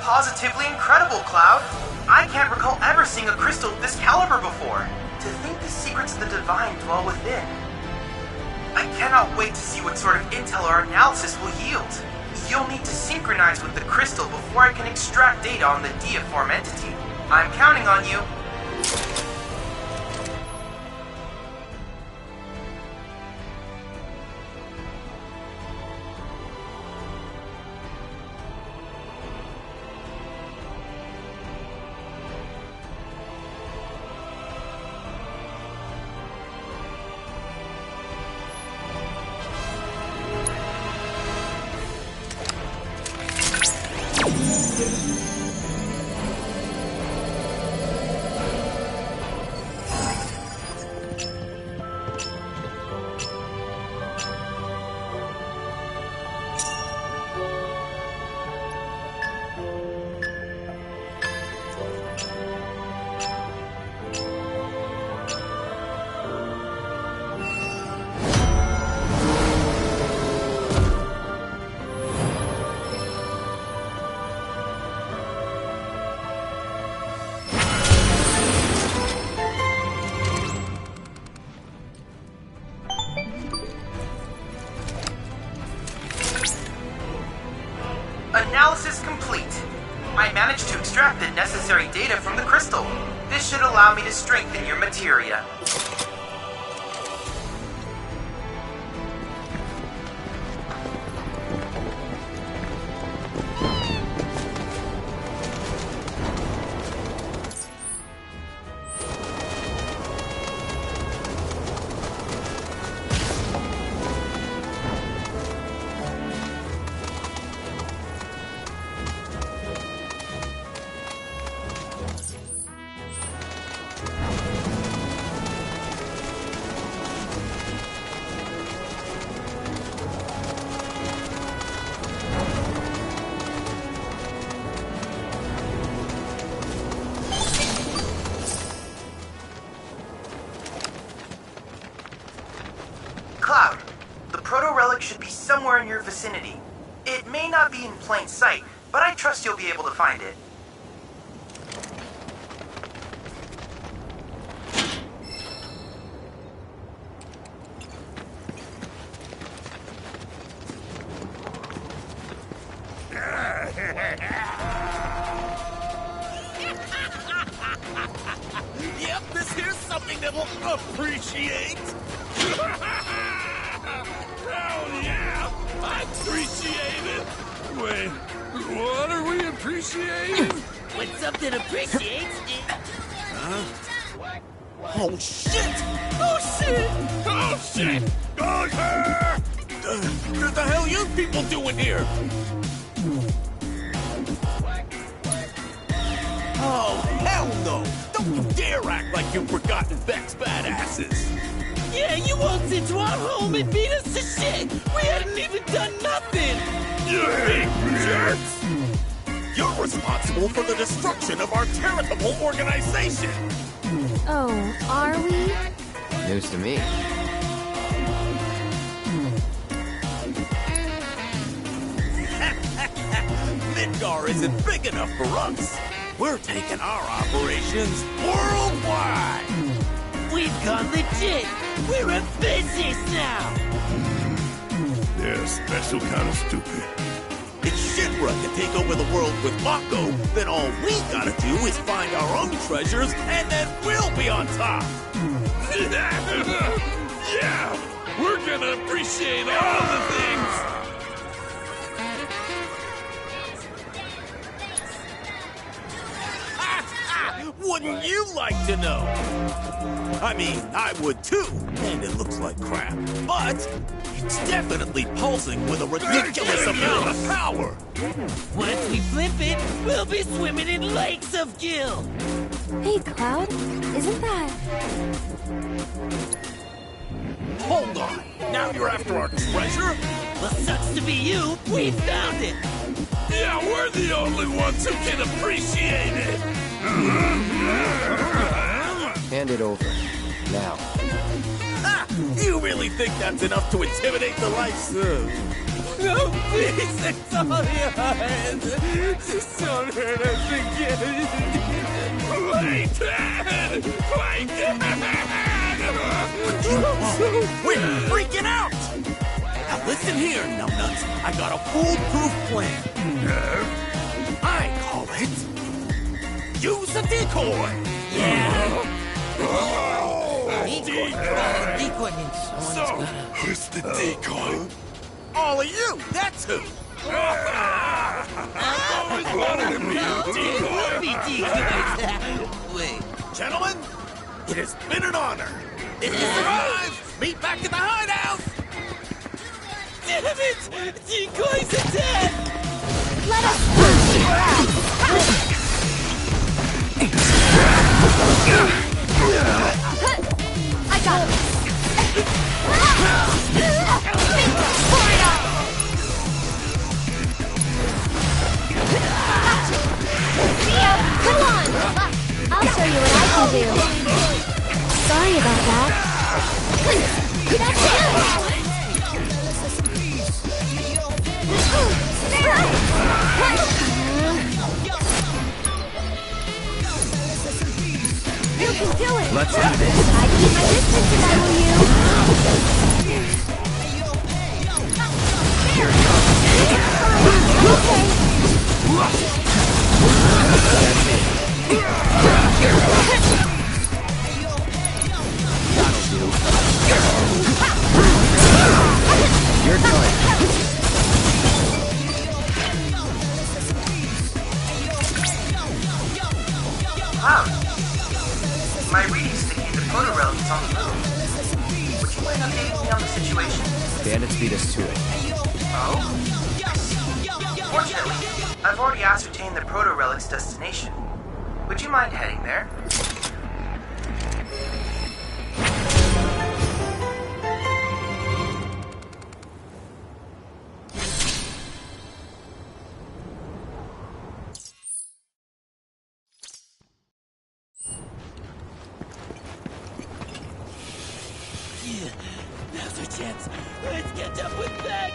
Positively incredible, Cloud. I can't recall ever seeing a crystal of this caliber before. To think the secrets of the divine dwell within. I cannot wait to see what sort of intel our analysis will yield. You'll need to synchronize with the crystal before I can extract data on the deiform entity. I'm counting on you. Analysis complete. I managed to extract the necessary data from the crystal. This should allow me to strengthen your materia. Cloud, the proto-relic should be somewhere in your vicinity. It may not be in plain sight, but I trust you'll be able to find it. Yep, this here's something that will appreciate. Hell yeah! I appreciate it! Wait, what are we appreciating? When something appreciates it... Huh? Oh shit! Oh shit! Oh shit! Okay! What the hell you people doing here? Oh, hell no! Don't you dare act like you've forgotten Beck's badasses! Yeah, you waltzed into our home and beat us to shit! We hadn't even done nothing! You big jerks! You're responsible for the destruction of our charitable organization! Oh, are we? News to me. Midgar isn't big enough for us. We're taking our operations worldwide. We've gone legit. We're a business now. They're a special kind of stupid. If Shinra can take over the world with Mako, then all we gotta do is find our own treasures, and then we'll be on top. Yeah, we're gonna appreciate all the things. Wouldn't you like to know? I mean, I would too, and it looks like crap, but it's definitely pulsing with a ridiculous amount of power. Once we flip it, we'll be swimming in lakes of gil. Hey, Cloud, isn't that... Hold on, now you're after our treasure? Well, sucks to be you, we found it. Yeah, we're the only ones who can appreciate it. Hand it over. Now. Ah, you really think that's enough to intimidate the likes of... No, please, it's all yours. Just don't hurt us again. Wait, we're freaking out! Now listen here, numbnuts. I got a foolproof plan. I call it... Use a decoy! Yeah! Decoy means someone's who's the decoy? All of you, that's who! I've always wanted to be a decoy! Wait, gentlemen, it has been an honor. If you survive, meet back at the hideout! Damn it! Decoy's attack! Let us... I got it! Come on! I'll show you what I can do. Sorry about that. That's it! You can do it! Let's do this. I keep my distance if I were you. Here you go. Okay. That'll do. You're done. Wow. My readings indicate the proto-relic is on the move. Would you mind updating me on the situation? Bandits beat us to it. Oh? Fortunately, I've already ascertained the proto-relic's destination. Would you mind heading there? Now's our chance. Let's catch up with Beck.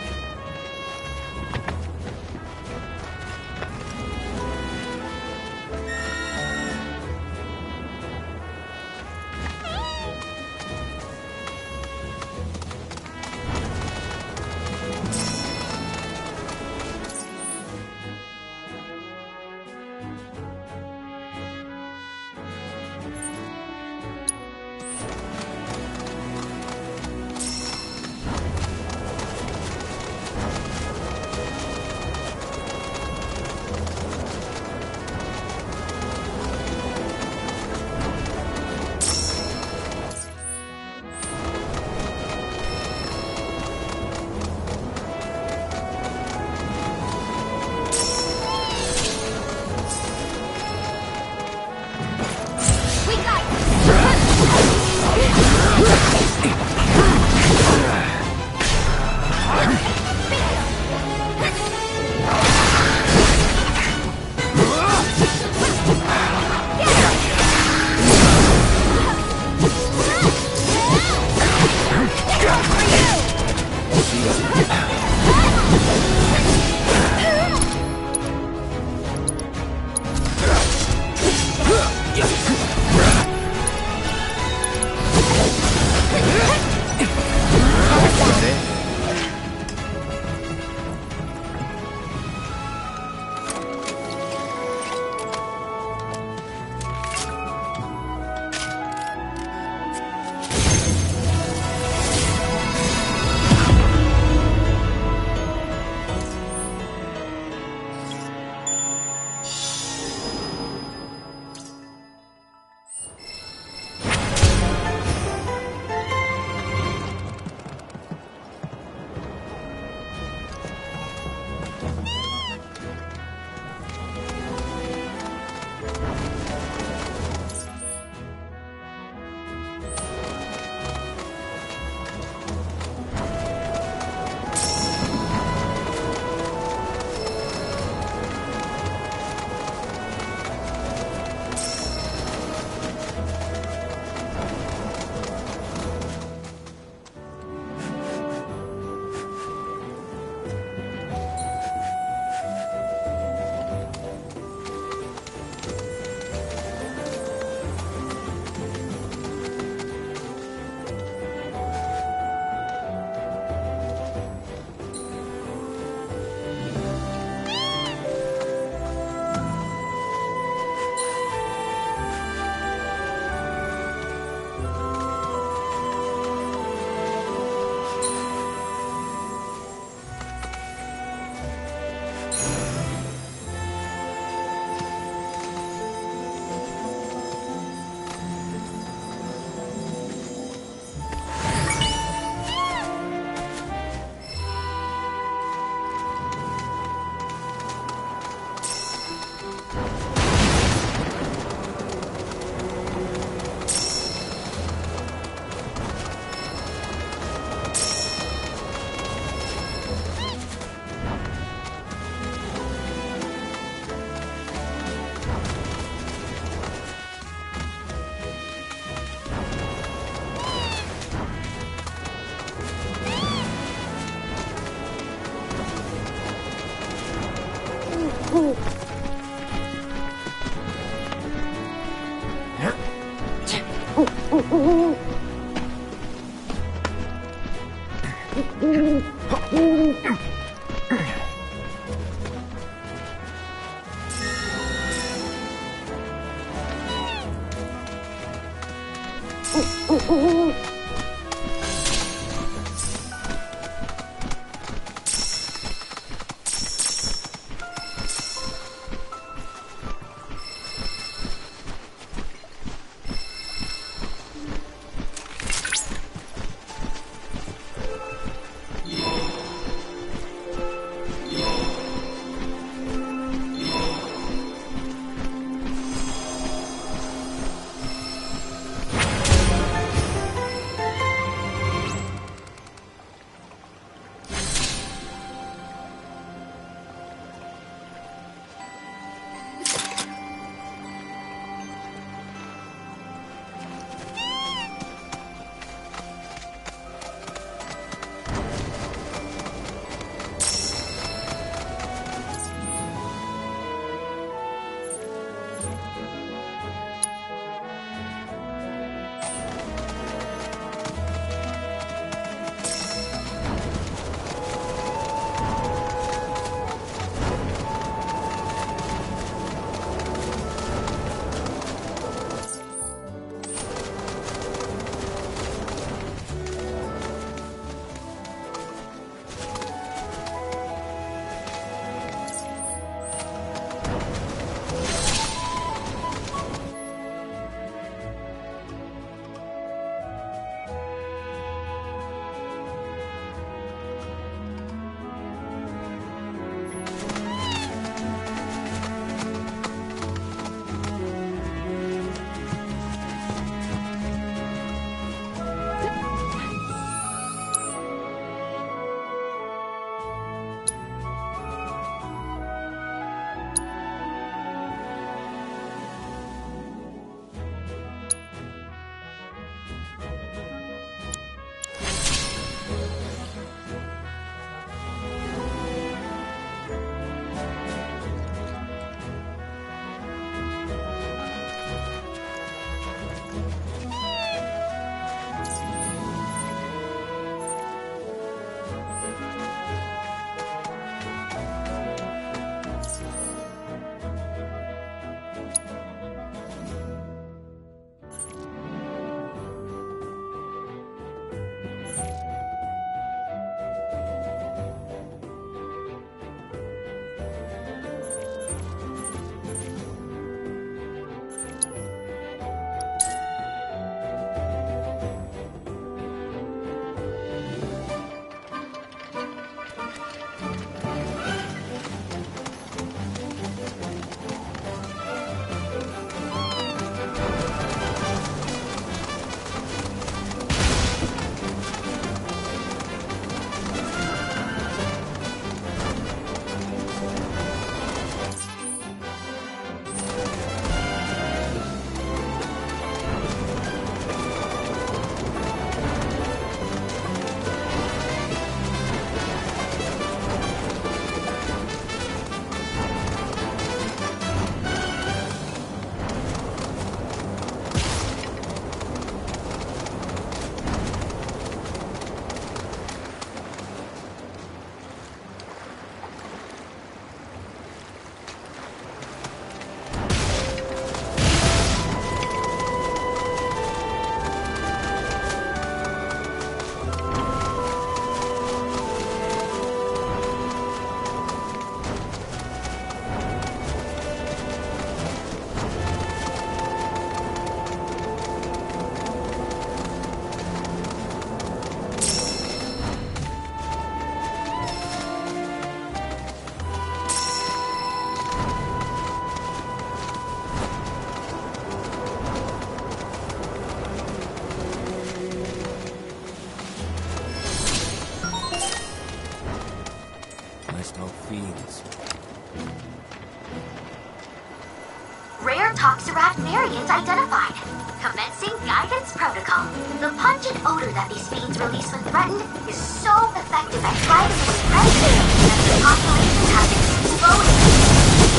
Toxarat variant identified. Commencing guidance protocol. The pungent odor that these fiends release when threatened is so effective at driving away predators that the population has been exploding.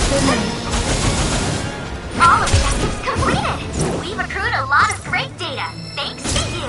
Good night. All objectives completed! We've accrued a lot of great data, thanks to you!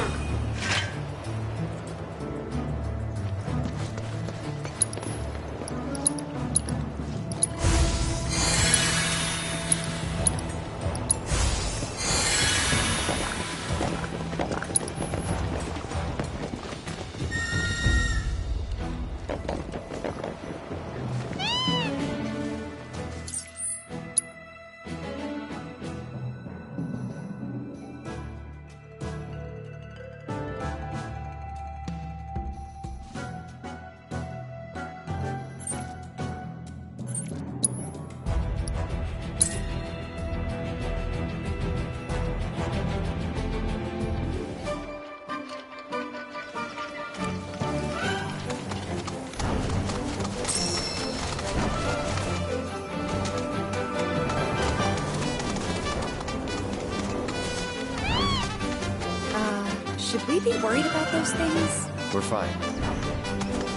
Should we be worried about those things? We're fine.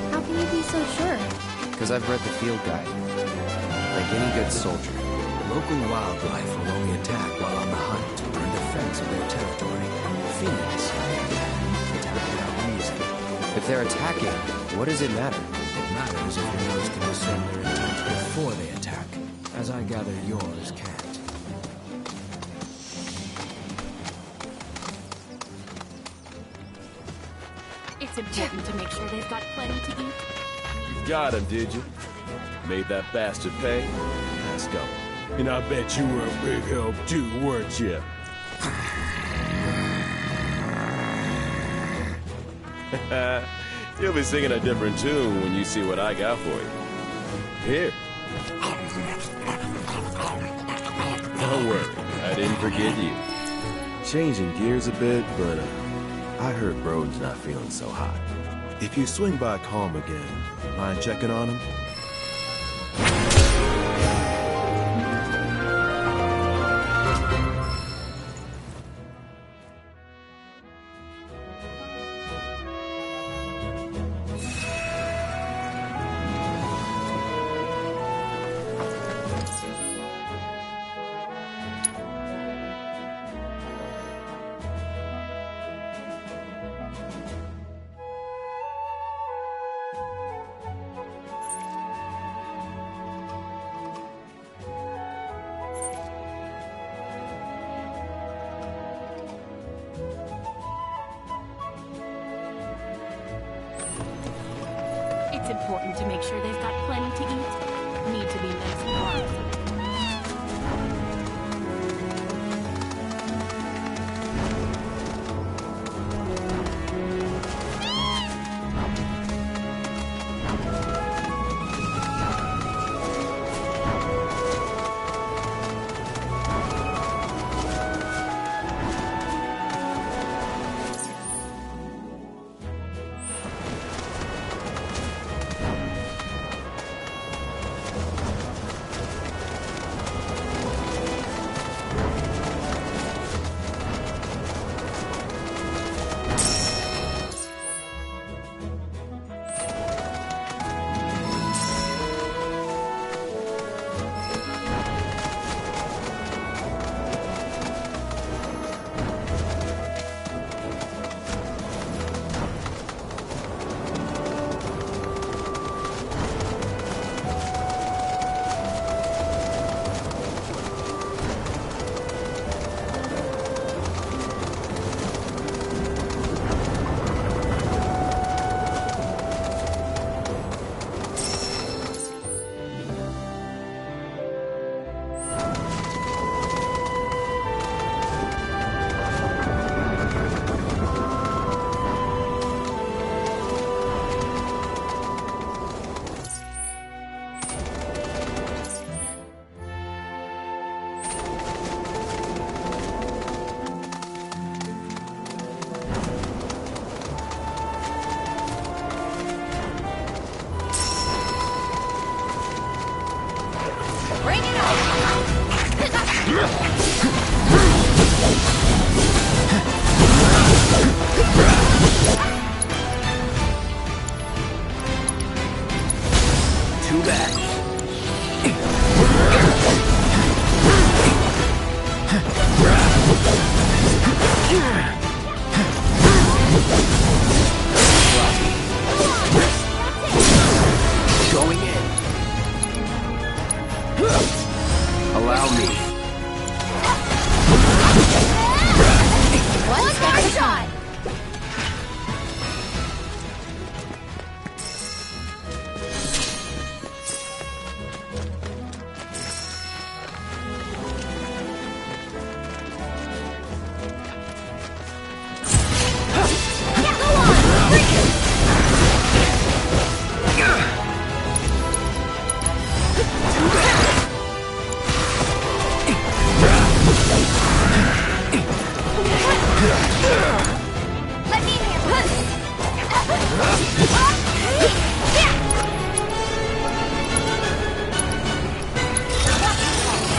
How can you be so sure? Because I've read the field guide. Like any good soldier. Local wildlife will only attack while on the hunt or in defense of their territory. Fiends, attack without reason. If they're attacking, what does it matter? It matters if your nose can discern their intent before they attack, as I gather yours can't. It's important to make sure they've got plenty to eat. You got him, did you? Made that bastard pay? Let's go. And I bet you were a big help too, weren't you? You'll be singing a different tune when you see what I got for you. Here. Don't worry, I didn't forget you. Changing gears a bit, but I heard Broden's not feeling so hot. If you swing by Calm again, mind checking on him? It's important to make sure they've got plenty to eat. Need to be nice and warm.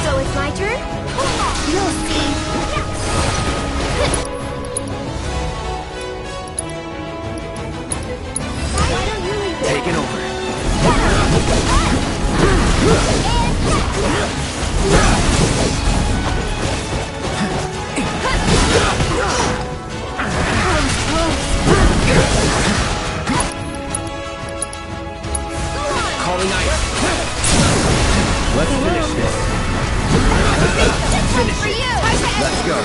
So it's my turn? You'll see. Taking over. Calling ice. Let's finish this. Finish it. Let's go.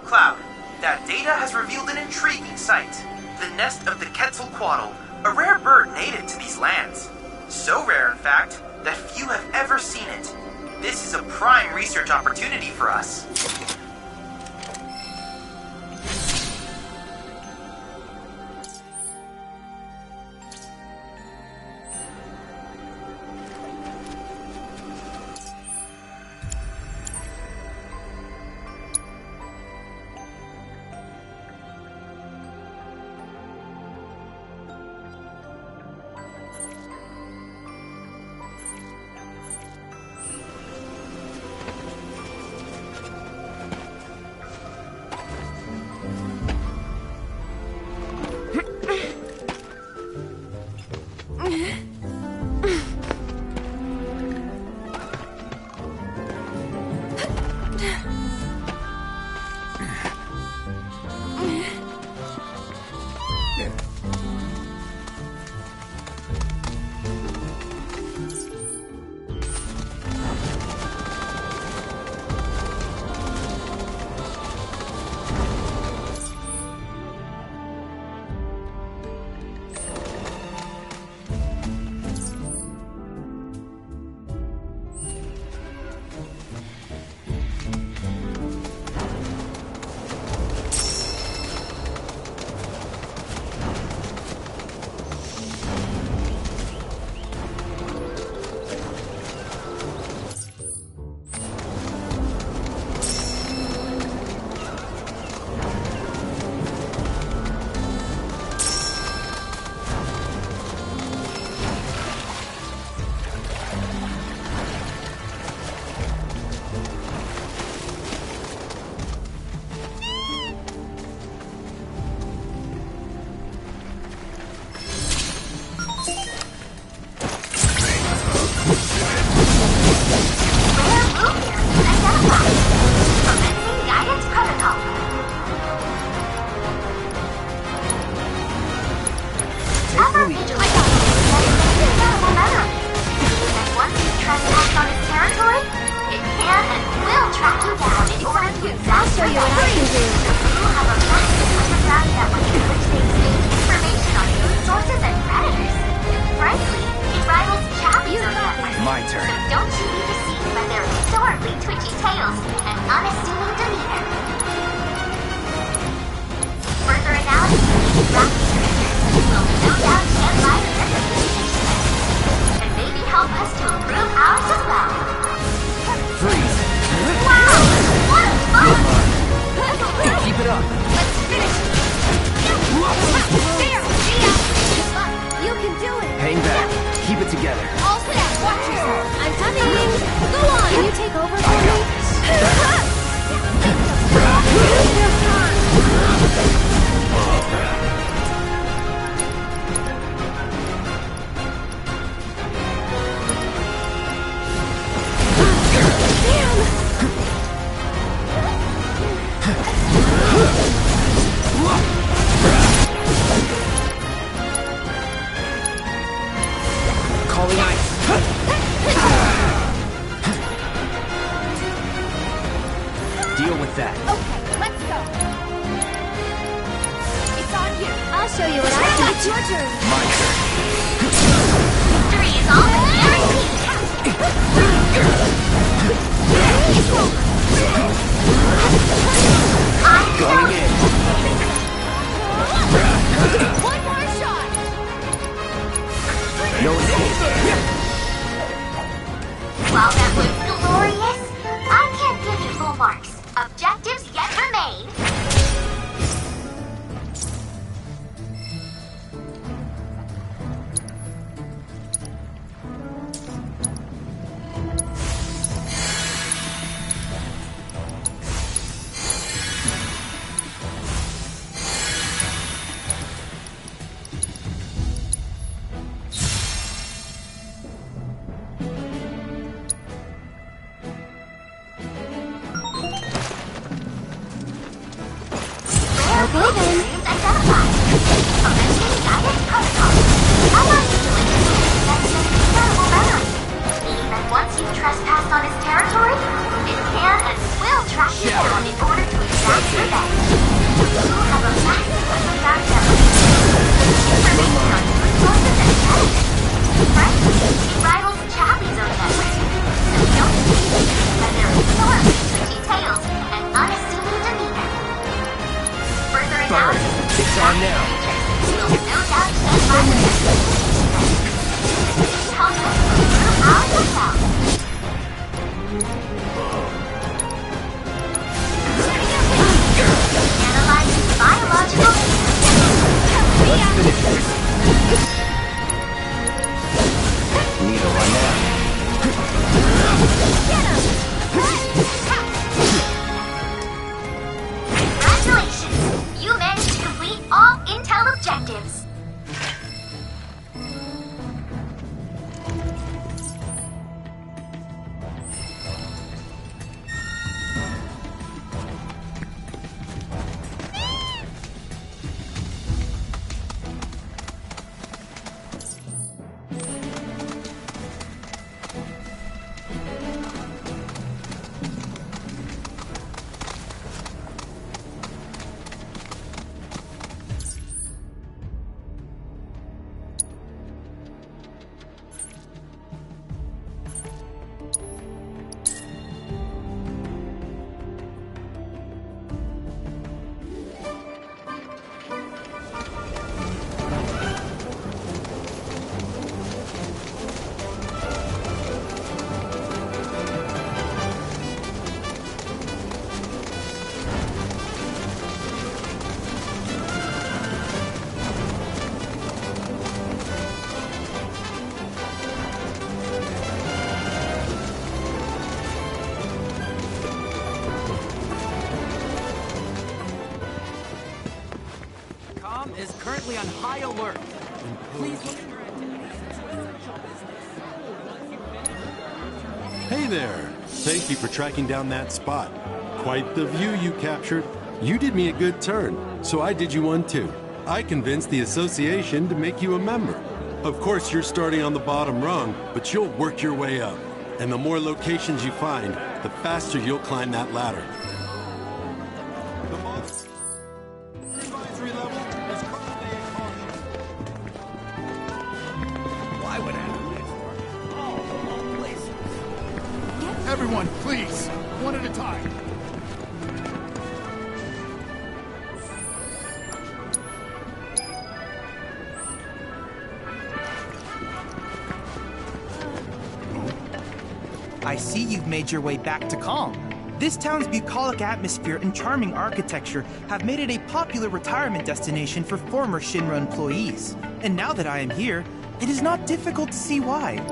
Cloud, that data has revealed an intriguing sight. The nest of the Quetzalcoatl, a rare bird native to these lands. So rare, in fact, that few have ever seen it. This is a prime research opportunity for us. believe it. And once you trespass on its territory, it can and will track you down in order to I'll show you what I can do. You have a massive underground network in which they exchange information on food sources and predators. Frankly, it rivals Chappie's network. My turn. So don't you be deceived by their adorably twitchy tails and unassuming demeanor. Further analysis of these rocky creatures will no doubt shed light on their communication and maybe help us to improve ours as well. Freeze. Wow! What a fun! Keep it up. Let's finish it! There! You can do it! Hang back. Keep it together. All set! Watch yourself! I'm coming! Go on! Can you take over for me? Calling ice. Deal with that. Okay, let's go! It's on you! I'll show you what I can do. It's your turn! My turn. Victory is almost guaranteed! Going in. One more shot! No escape. While that was glorious, I can't give you full marks. Objectives yet remain. Okay then. Identified. Commencing guided protocol. How about you do it? That's an incredible memory. Meaning that once you've trespassed on its territory, it can and will track you down in order to exact revenge. You have a massive underground network. Information on food sources and predators. Frankly, it rivals Chappie's own network. So don't be deceived by their adorably twitchy tails and unassuming demeanor. Further analysis It's on now. will no doubt shed light on their communication. Help us improve ours as well. Analyzing biological Let's finish this. Need a run now. Congratulations! You managed to complete all intel objectives. Is currently on high alert. Please look at your Hey there! Thank you for tracking down that spot. Quite the view you captured. You did me a good turn, so I did you one too. I convinced the association to make you a member. Of course, you're starting on the bottom rung, but you'll work your way up. And the more locations you find, the faster you'll climb that ladder. Why would I? Everyone, please, one at a time. I see you've made your way back to Calm. This town's bucolic atmosphere and charming architecture have made it a popular retirement destination for former Shinra employees. And now that I am here, it is not difficult to see why.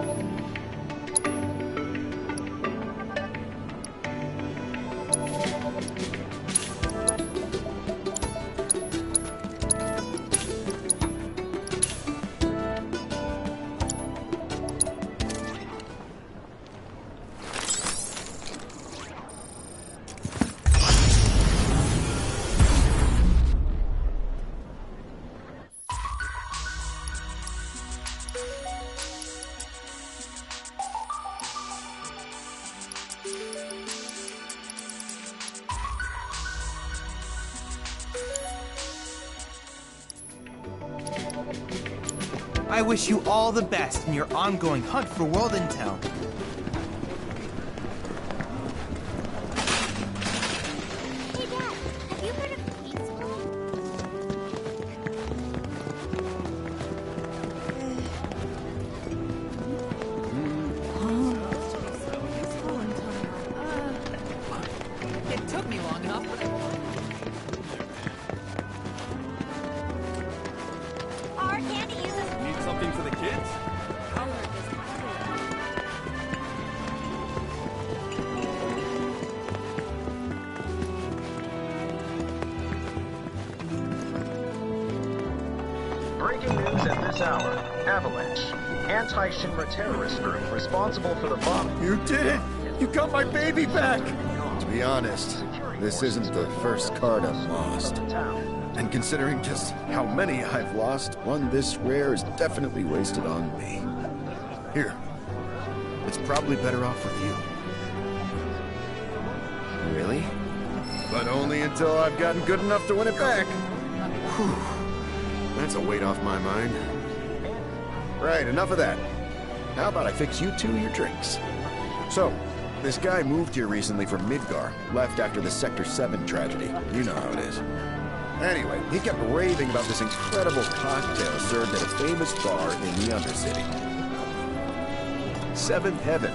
I wish you all the best in your ongoing hunt for world intel. Hey Dad, have you heard of Pete's World? It took me long enough. Our candy uses Need something for the kids? Breaking news at this hour. Avalanche. Anti-Shinra terrorist group responsible for the bombing. You did it! You got my baby back! To be honest, this isn't the first card I've lost. And considering just how many I've lost, one this rare is definitely wasted on me. Here. It's probably better off with you. Really? But only until I've gotten good enough to win it back. Whew. That's a weight off my mind. Right, enough of that. How about I fix you two your drinks? So, this guy moved here recently from Midgar, left after the Sector 7 tragedy. You know how it is. Anyway, he kept raving about this incredible cocktail served at a famous bar in the Undercity. Seventh Heaven.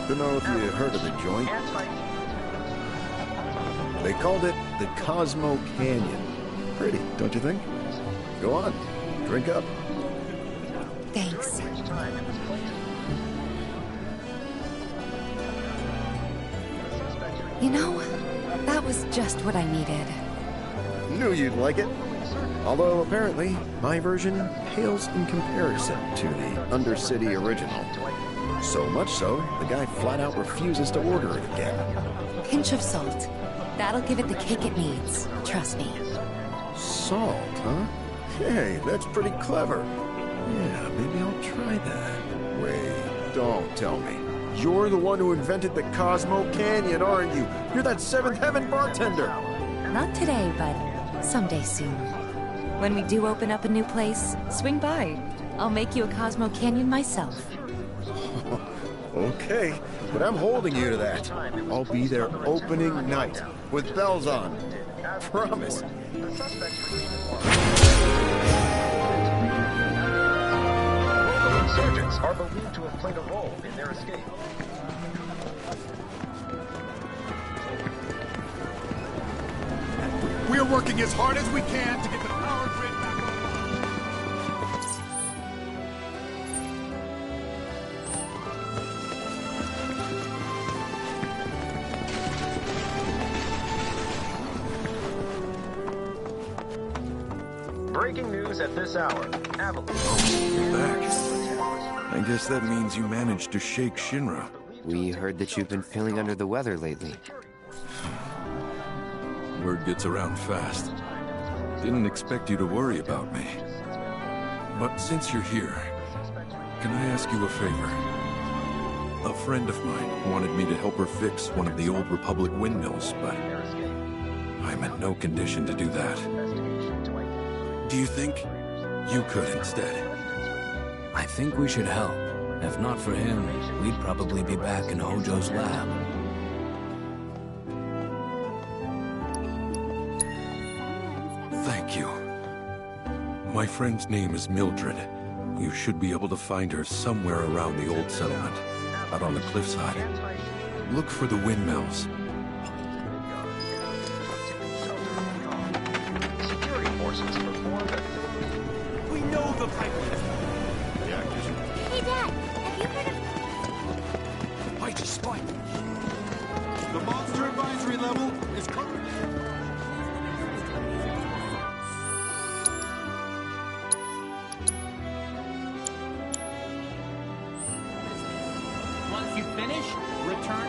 Don't know if you heard of the joint. They called it the Cosmo Canyon. Pretty, don't you think? Go on, drink up. Thanks. You know, that was just what I needed. Knew you'd like it. Although, apparently, my version pales in comparison to the Undercity original. So much so, the guy flat out refuses to order it again. Pinch of salt. That'll give it the kick it needs. Trust me. Salt, huh? Hey, that's pretty clever. Yeah, maybe I'll try that. Wait, don't tell me. You're the one who invented the Cosmo Canyon, aren't you? You're that Seventh Heaven bartender! Not today, but someday soon. When we do open up a new place, swing by. I'll make you a Cosmo Canyon myself. Okay, but I'm holding you to that. I'll be there opening night, with bells on. Promise. Insurgents are believed to have played a role in their escape. We're working as hard as we can to get the power grid back on. Breaking news at this hour. Avalanche. Oh, you're back. I guess that means you managed to shake Shinra. We heard that you've been feeling under the weather lately. Word gets around fast. Didn't expect you to worry about me. But since you're here, can I ask you a favor? A friend of mine wanted me to help her fix one of the old Republic windmills, but I'm in no condition to do that. Do you think you could instead? I think we should help. If not for him, we'd probably be back in Hojo's lab. Thank you. My friend's name is Mildred. You should be able to find her somewhere around the old settlement, out on the cliffside. Look for the windmills. Security forces performed a... We know the pipeline. Hey, Dad, have you heard of... Mighty Spike. The monster advisory level is currently... Once you finish, return